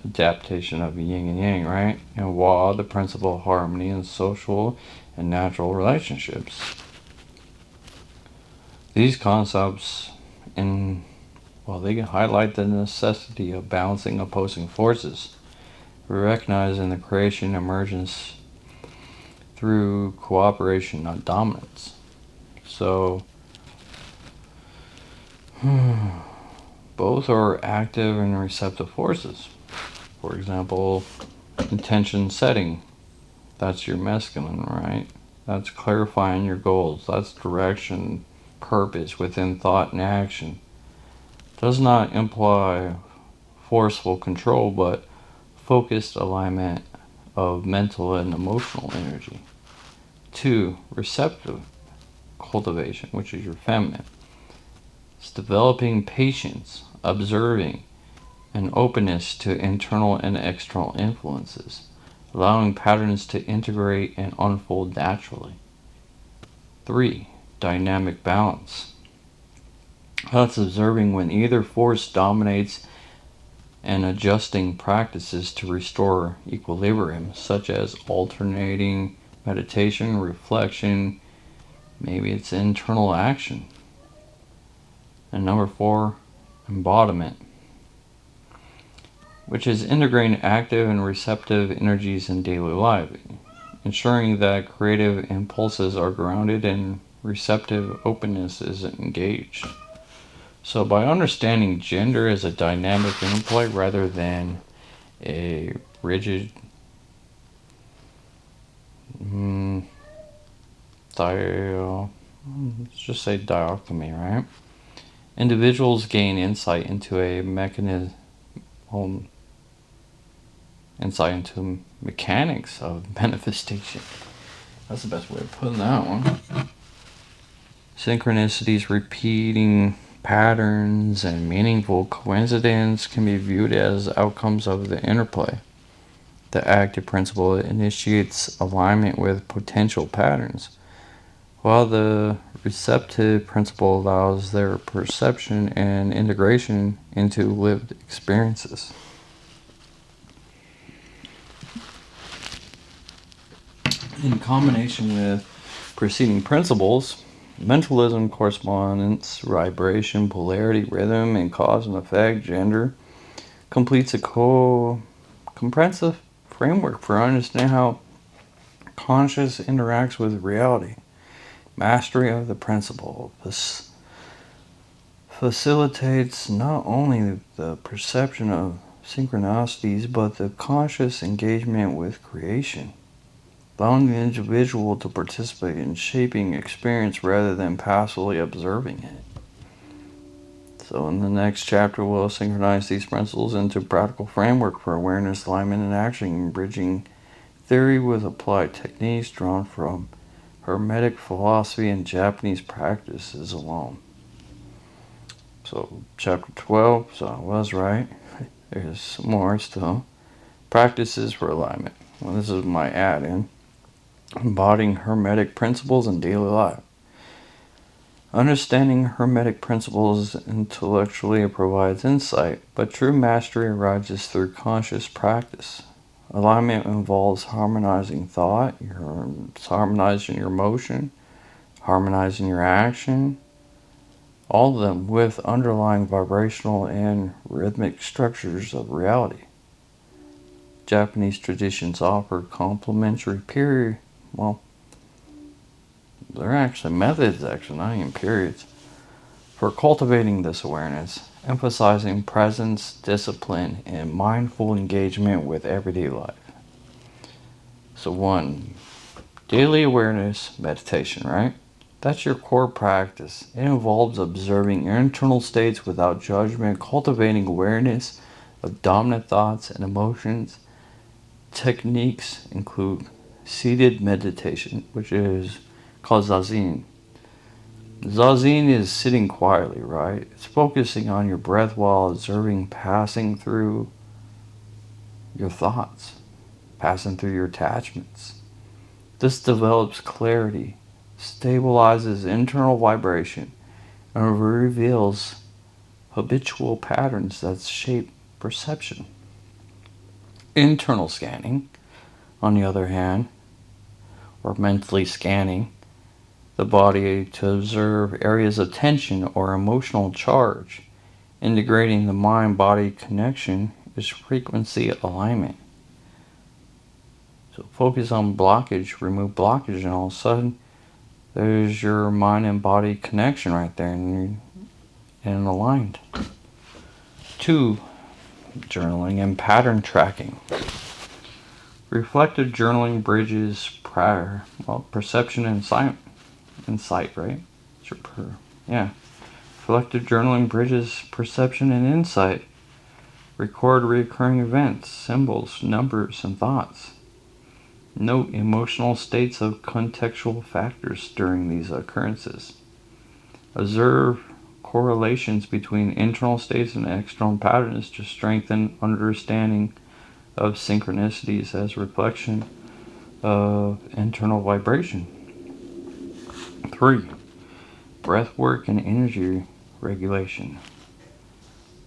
A: adaptation of yin and yang, right? And Wa, the principle of harmony in social and natural relationships. These concepts they can highlight the necessity of balancing opposing forces, recognizing the creation emergence through cooperation, not dominance. So, both are active and receptive forces. For example, intention setting, that's your masculine, right? That's clarifying your goals. That's direction, purpose within thought and action. Does not imply forceful control, but focused alignment of mental and emotional energy. 2, receptive cultivation, which is your feminine. It's developing patience, observing, and openness to internal and external influences, allowing patterns to integrate and unfold naturally. 3, dynamic balance. That's observing when either force dominates and adjusting practices to restore equilibrium, such as alternating meditation, reflection, maybe it's internal action. And number 4, embodiment, which is integrating active and receptive energies in daily life, ensuring that creative impulses are grounded and receptive openness is engaged. So by understanding gender as a dynamic interplay rather than a rigid let's just say dichotomy, right? Individuals gain insight into mechanics of manifestation. That's the best way of putting that one. Synchronicities, repeating patterns, and meaningful coincidence can be viewed as outcomes of the interplay. The active principle initiates alignment with potential patterns, while the receptive principle allows their perception and integration into lived experiences. In combination with preceding principles, mentalism, correspondence, vibration, polarity, rhythm, and cause and effect, gender, completes a comprehensive framework for understanding how conscious interacts with reality. Mastery of the principle facilitates not only the perception of synchronicities, but the conscious engagement with creation, allowing the individual to participate in shaping experience rather than passively observing it. So in the next chapter, we'll synchronize these principles into a practical framework for awareness, alignment, and action, bridging theory with applied techniques drawn from Hermetic philosophy and Japanese practices alone. So chapter 12, so I was right. There's some more still. Practices for alignment. Well, this is my add-in. Embodying Hermetic principles in daily life. Understanding Hermetic principles intellectually provides insight, but true mastery arises through conscious practice. Alignment involves harmonizing thought, harmonizing your emotion, harmonizing your action, all of them with underlying vibrational and rhythmic structures of reality. Japanese traditions offer complementary they're actually methods, not even periods, for cultivating this awareness, emphasizing presence, discipline, and mindful engagement with everyday life. So 1, daily awareness meditation, right? That's your core practice. It involves observing your internal states without judgment, cultivating awareness of dominant thoughts and emotions. Techniques include seated meditation, which is called zazen. Zazen is sitting quietly, right? It's focusing on your breath while observing, passing through your thoughts, passing through your attachments. This develops clarity, stabilizes internal vibration, and reveals habitual patterns that shape perception. Internal scanning, on the other hand, or mentally scanning the body to observe areas of tension or emotional charge. Integrating the mind-body connection is frequency alignment. So focus on blockage, remove blockage, and all of a sudden there's your mind and body connection right there, and aligned. 2, journaling and pattern tracking. Reflective journaling bridges perception and insight, right? Reflective journaling bridges perception and insight. Record recurring events, symbols, numbers, and thoughts. Note emotional states of contextual factors during these occurrences. Observe correlations between internal states and external patterns to strengthen understanding of synchronicities as reflection of internal vibration. 3, breath work and energy regulation.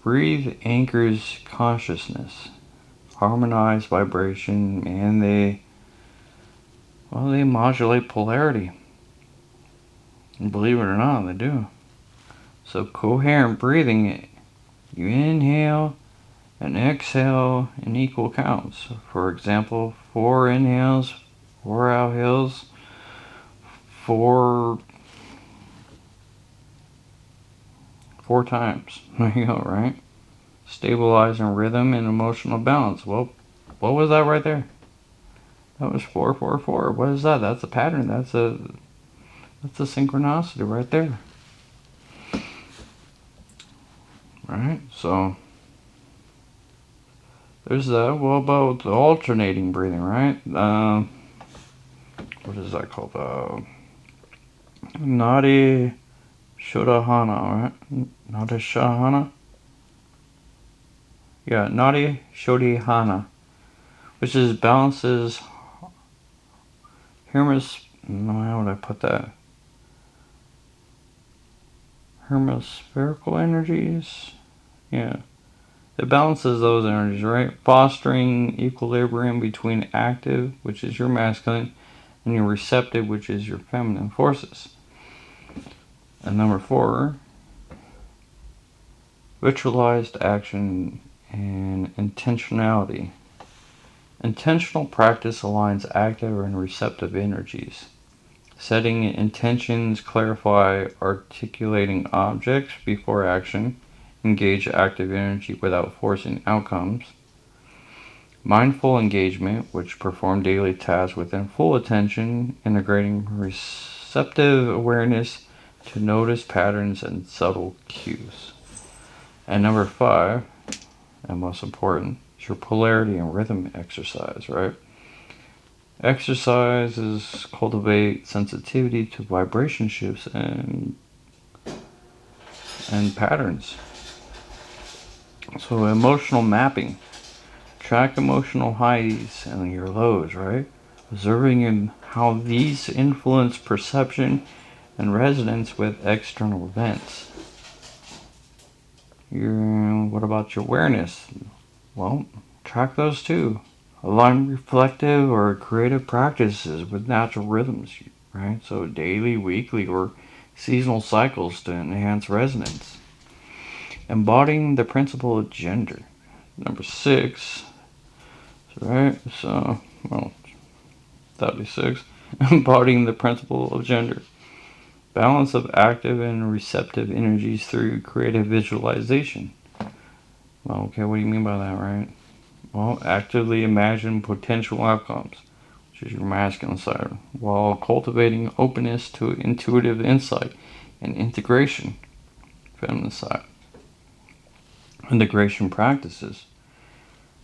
A: Breathe anchors consciousness, harmonize vibration, and they modulate polarity. And believe it or not, they do. So coherent breathing, you inhale and exhale in equal counts. For example, 4 inhales, 4 outhales, 4 times. There you go, right? Stabilizing rhythm and emotional balance. Well, what was that right there? That was 4, 4, 4. What is that? That's a pattern. That's a synchronicity right there. Right? So there's that. What about the alternating breathing, right? What is that called? Nadi Shodhana, right? Nadi Shahana? Yeah, Nadi Shodhana, which balances how would I put that? hemispherical energies. Yeah. It balances those energies, right? Fostering equilibrium between active, which is your masculine, and your receptive, which is your feminine forces. And number 4, ritualized action and intentionality. Intentional practice aligns active and receptive energies. Setting intentions, clarify articulating objects before action, engage active energy without forcing outcomes. Mindful engagement, which perform daily tasks within full attention, integrating receptive awareness to notice patterns and subtle cues. And number 5, and most important, is your polarity and rhythm exercise, right? Exercises cultivate sensitivity to vibration shifts and patterns. So emotional mapping. Track emotional highs and your lows, right? Observing in how these influence perception and resonance with external events. What about your awareness? Well, track those too. Align reflective or creative practices with natural rhythms, right? So daily, weekly, or seasonal cycles to enhance resonance. Embodying the principle of gender. Number 6, right? So, well, that'd be 6. Embodying the principle of gender. Balance of active and receptive energies through creative visualization. Well, okay, what do you mean by that, right? Well, actively imagine potential outcomes, which is your masculine side, while cultivating openness to intuitive insight and integration, feminine side. Integration practices.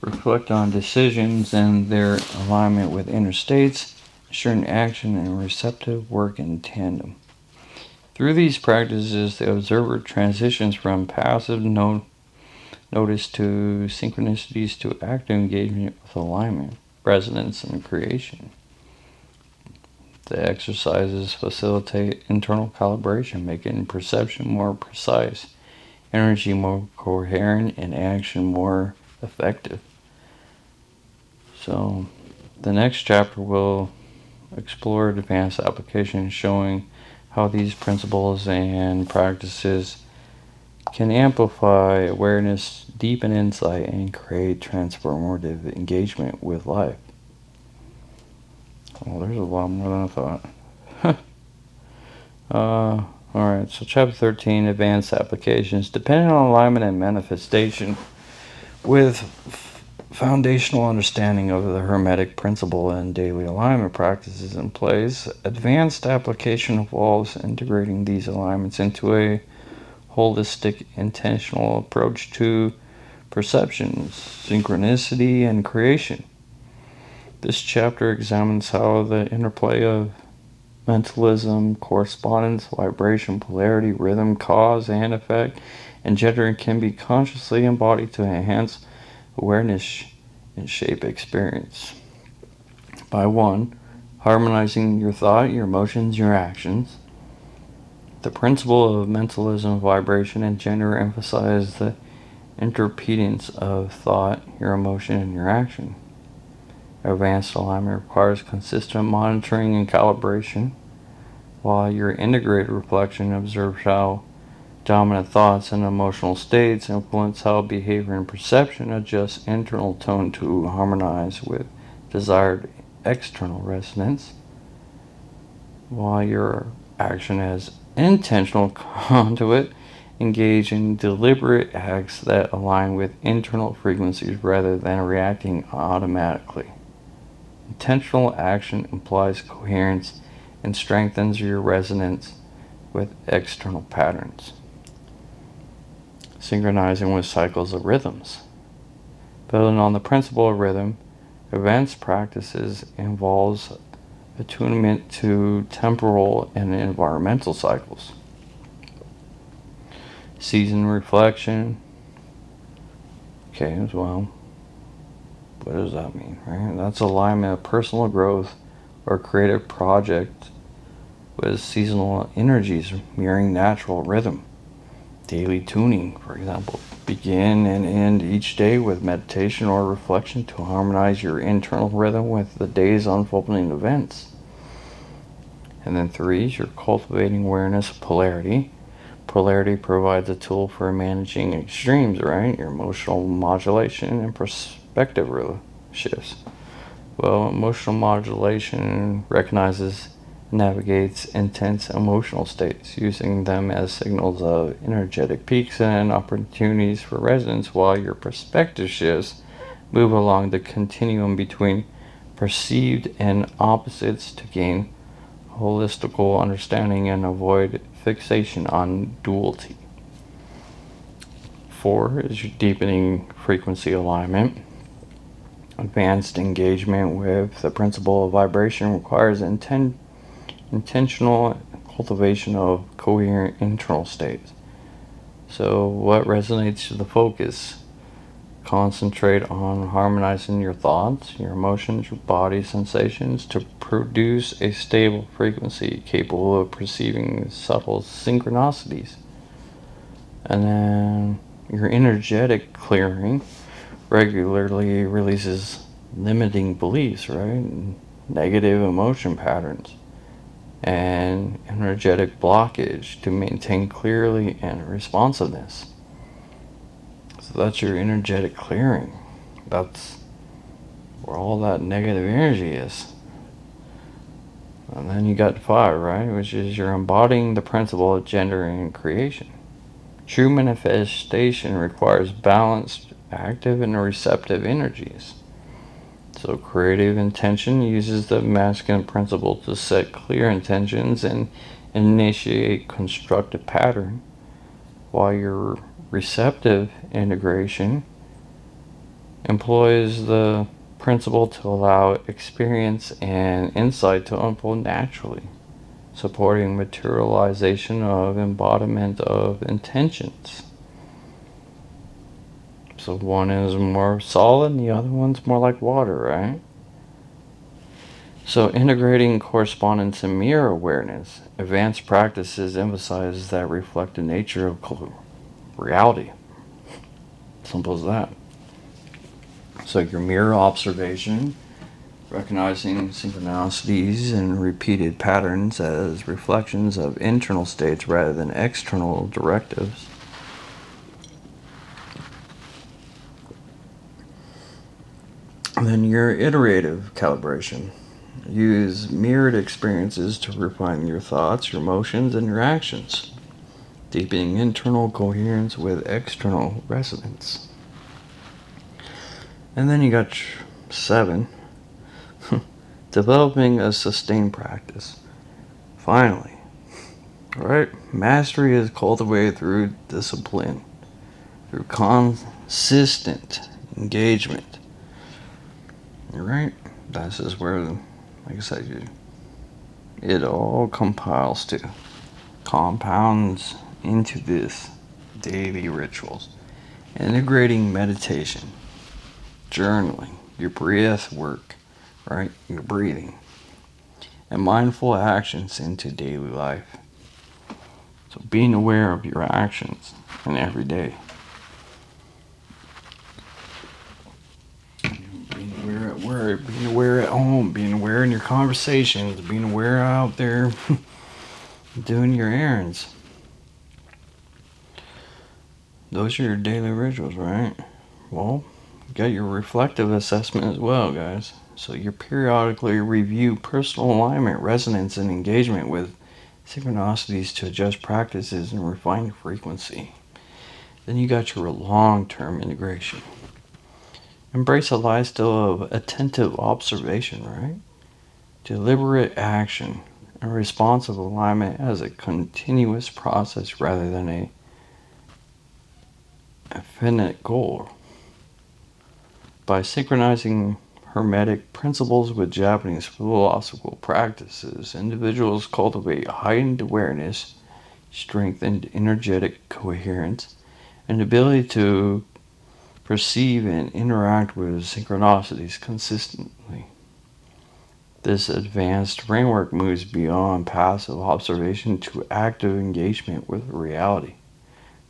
A: Reflect on decisions and their alignment with inner states, ensuring action and receptive work in tandem. Through these practices, the observer transitions from passive notice to synchronicities to active engagement with alignment, resonance, and creation. The exercises facilitate internal calibration, making perception more precise, energy more coherent, and action more effective. So, the next chapter will explore advanced applications showing how these principles and practices can amplify awareness, deepen insight, and create transformative engagement with life. Well, there's a lot more than I thought. Alright, so chapter 13, advanced applications. Depending on alignment and manifestation, with foundational understanding of the Hermetic principle and daily alignment practices in place, advanced application involves integrating these alignments into a holistic, intentional approach to perceptions, synchronicity, and creation. This chapter examines how the interplay of mentalism, correspondence, vibration, polarity, rhythm, cause and effect, and gender can be consciously embodied to enhance awareness and shape experience. By 1, harmonizing your thought, your emotions, your actions. The principle of mentalism, vibration, and gender emphasize the interdependence of thought, your emotion, and your action. Advanced alignment requires consistent monitoring and calibration, while your integrated reflection observes how dominant thoughts and emotional states influence how behavior and perception adjust internal tone to harmonize with desired external resonance, while your action as intentional conduit engage in deliberate acts that align with internal frequencies rather than reacting automatically. Intentional action implies coherence and strengthens your resonance with external patterns. Synchronizing with cycles of rhythms. Building on the principle of rhythm, advanced practices involves attunement to temporal and environmental cycles. Season reflection. Okay, as well. What does that mean, right? That's alignment of personal growth or creative project with seasonal energies mirroring natural rhythm. Daily tuning, for example. Begin and end each day with meditation or reflection to harmonize your internal rhythm with the day's unfolding events. And then 3 is you're cultivating awareness of polarity. Polarity provides a tool for managing extremes, right? Your emotional modulation and perspective shifts. Well, emotional modulation recognizes and navigates intense emotional states, using them as signals of energetic peaks and opportunities for resonance, while your perspective shifts move along the continuum between perceived and opposites to gain holistical understanding and avoid fixation on duality. 4 is your deepening frequency alignment. Advanced engagement with the principle of vibration requires intentional cultivation of coherent internal states. So, what resonates to the focus? Concentrate on harmonizing your thoughts, your emotions, your body sensations to produce a stable frequency capable of perceiving subtle synchronicities. And then your energetic clearing regularly releases limiting beliefs, right? Negative emotion patterns and energetic blockage to maintain clarity and responsiveness. So that's your energetic clearing. That's where all that negative energy is. And then you got 5, right? Which is you're embodying the principle of gender and creation. True manifestation requires balanced, active, and receptive energies. So creative intention uses the masculine principle to set clear intentions and initiate constructive pattern, while your receptive integration employs the principle to allow experience and insight to unfold naturally, supporting materialization of embodiment of intentions. So one is more solid and the other one's more like water, right? So integrating correspondence and mirror awareness, advanced practices emphasize that reflective nature of reality. Simple as that. So your mirror observation, recognizing synchronicities and repeated patterns as reflections of internal states rather than external directives. And then your iterative calibration. Use mirrored experiences to refine your thoughts, your emotions, and your actions, deepening internal coherence with external resonance. And then you got 7, developing a sustained practice. Finally, right? Mastery is cultivated through discipline, through consistent engagement. Right? This is where, like I said, it all compounds into this daily rituals. Integrating meditation, journaling, your breath work, right? Your breathing, and mindful actions into daily life. So being aware of your actions in every day. Being aware at work, being aware at home, being aware in your conversations, being aware out there doing your errands. Those are your daily rituals, right? Well, you got your reflective assessment as well, guys. So you periodically review personal alignment, resonance, and engagement with synchronicities to adjust practices and refine frequency. Then you got your long-term integration. Embrace a lifestyle of attentive observation, right? Deliberate action and responsive alignment as a continuous process rather than a finite goal. By synchronizing Hermetic principles with Japanese philosophical practices, individuals cultivate heightened awareness, strengthened energetic coherence, and ability to perceive and interact with synchronicities consistently. This advanced framework moves beyond passive observation to active engagement with reality,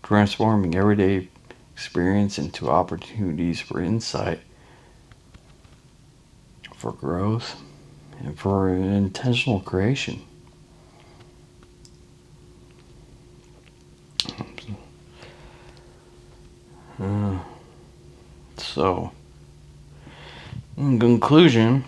A: transforming everyday experience into opportunities for insight, for growth, and for intentional creation. So, in conclusion,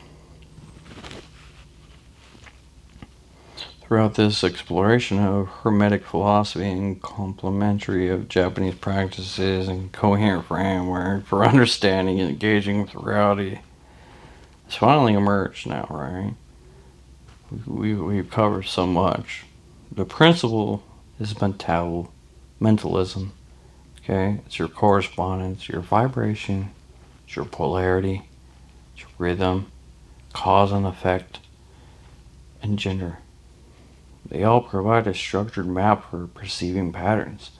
A: throughout this exploration of Hermetic philosophy and complementary of Japanese practices and coherent framework for understanding and engaging with reality, it's finally emerged now, right? We've covered so much. The principle is mentalism. Okay, it's your correspondence, your vibration, it's your polarity, it's your rhythm, cause and effect, and gender. They all provide a structured map for perceiving patterns,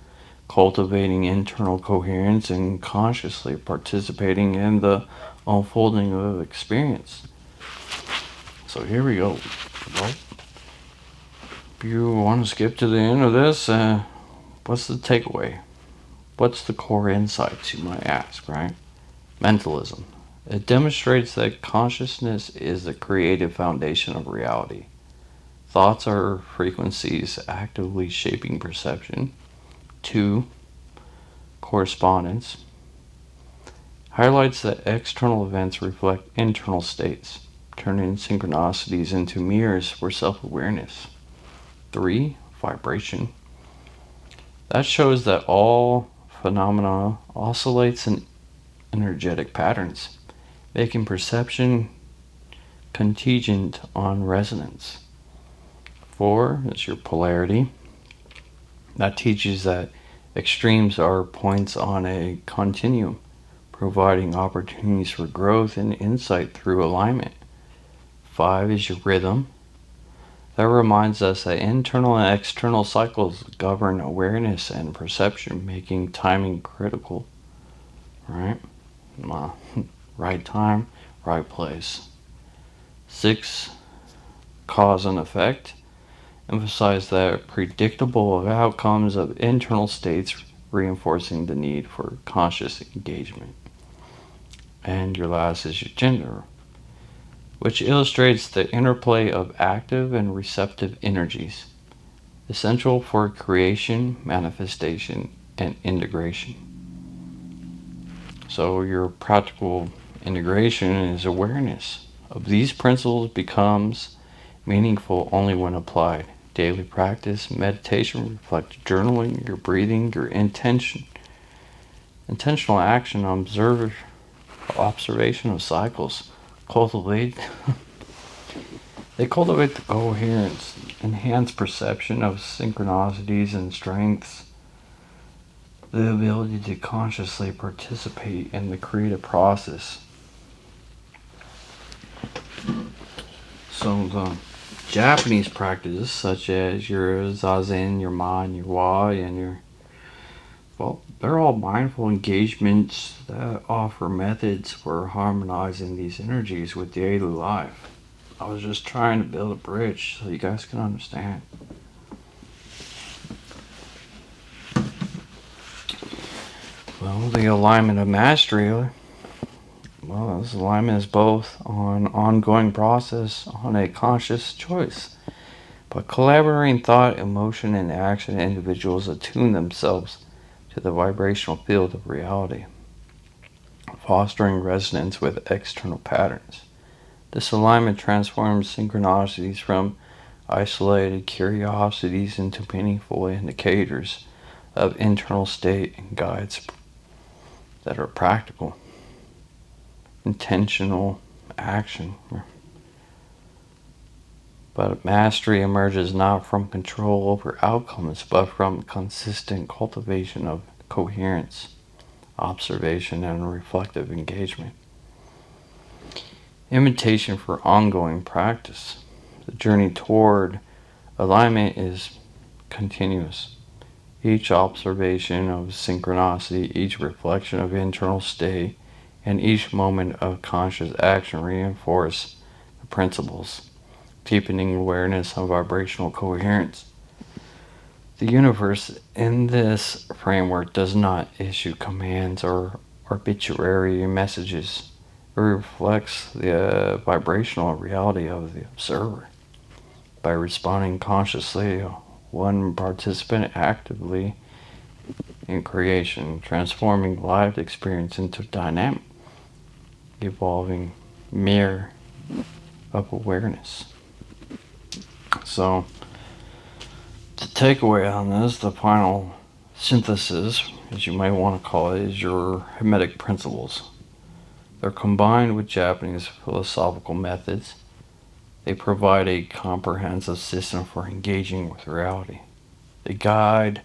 A: cultivating internal coherence, and consciously participating in the unfolding of experience. So here we go. Well, if you want to skip to the end of this, what's the takeaway? What's the core insights, you might ask, right? Mentalism. It demonstrates that consciousness is the creative foundation of reality. Thoughts are frequencies actively shaping perception. 2. Correspondence. Highlights that external events reflect internal states, turning synchronicities into mirrors for self-awareness. 3. Vibration. That shows that all phenomena oscillates in energetic patterns, making perception contingent on resonance. 4 is your polarity. That teaches that extremes are points on a continuum, providing opportunities for growth and insight through alignment. 5 is your rhythm. That reminds us that internal and external cycles govern awareness and perception, making timing critical. Right? Right time, right place. 6, cause and effect. Emphasize that predictable outcomes of internal states, reinforcing the need for conscious engagement. And your last is your gender, which illustrates the interplay of active and receptive energies, essential for creation, manifestation, and integration. So your practical integration is awareness of these principles becomes meaningful only when applied. Daily practice, meditation, reflective journaling, your breathing, your intentional action, observation of cycles, they cultivate the coherence, enhance perception of synchronicities and strengths, the ability to consciously participate in the creative process. So the Japanese practices such as your zazen, your man, your wa, and they're all mindful engagements that offer methods for harmonizing these energies with daily life. I was just trying to build a bridge so you guys can understand. Well, the alignment of mastery, this alignment is both an ongoing process on a conscious choice. But collaborating thought, emotion, and action, individuals attune themselves to the vibrational field of reality, fostering resonance with external patterns. This alignment transforms synchronicities from isolated curiosities into meaningful indicators of internal state and guides that are practical, intentional action. But mastery emerges not from control over outcomes, but from consistent cultivation of coherence, observation, and reflective engagement. Invitation for ongoing practice. The journey toward alignment is continuous. Each observation of synchronicity, each reflection of internal state, and each moment of conscious action reinforce the principles, deepening awareness of vibrational coherence. The universe in this framework does not issue commands or arbitrary messages. It reflects the vibrational reality of the observer. By responding consciously, one participant actively in creation, transforming lived experience into dynamic, evolving mirror of awareness. So, the takeaway on this, the final synthesis, as you might want to call it, is your Hermetic principles. They're combined with Japanese philosophical methods. They provide a comprehensive system for engaging with reality. They guide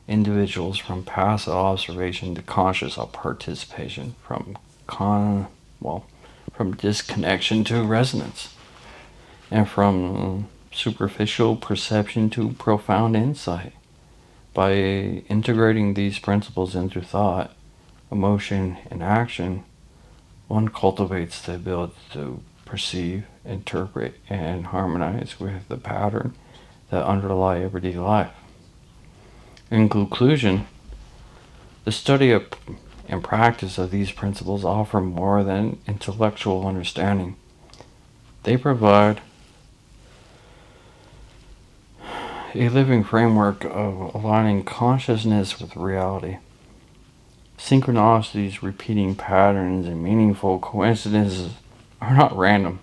A: individuals from passive observation to conscious participation, from disconnection to resonance, and from superficial perception to profound insight. By integrating these principles into thought, emotion, and action, one cultivates the ability to perceive, interpret, and harmonize with the pattern that underlie everyday life. In conclusion, the study of and practice of these principles offer more than intellectual understanding. They provide a living framework of aligning consciousness with reality. Synchronicities, repeating patterns, and meaningful coincidences are not random.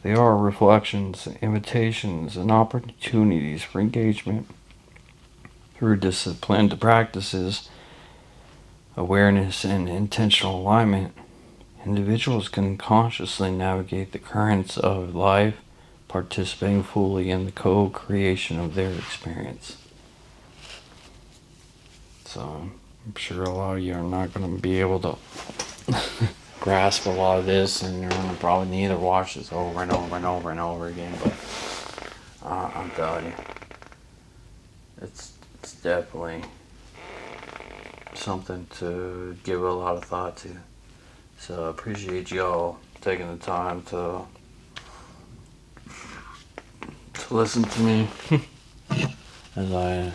A: They are reflections, invitations, and opportunities for engagement. Through disciplined practices, awareness, and intentional alignment, individuals can consciously navigate the currents of life, participating fully in the co-creation of their experience. So, I'm sure a lot of you are not going to be able to grasp a lot of this, and you're going to probably need to watch this over and over and over and over again, but I'm telling you, it's definitely something to give a lot of thought to. So I appreciate y'all taking the time to listen to me as I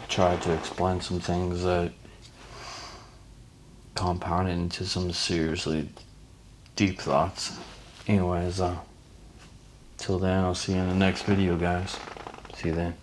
A: try to explain some things that compounded into some seriously deep thoughts. Anyways, till then, I'll see you in the next video, guys. See you then.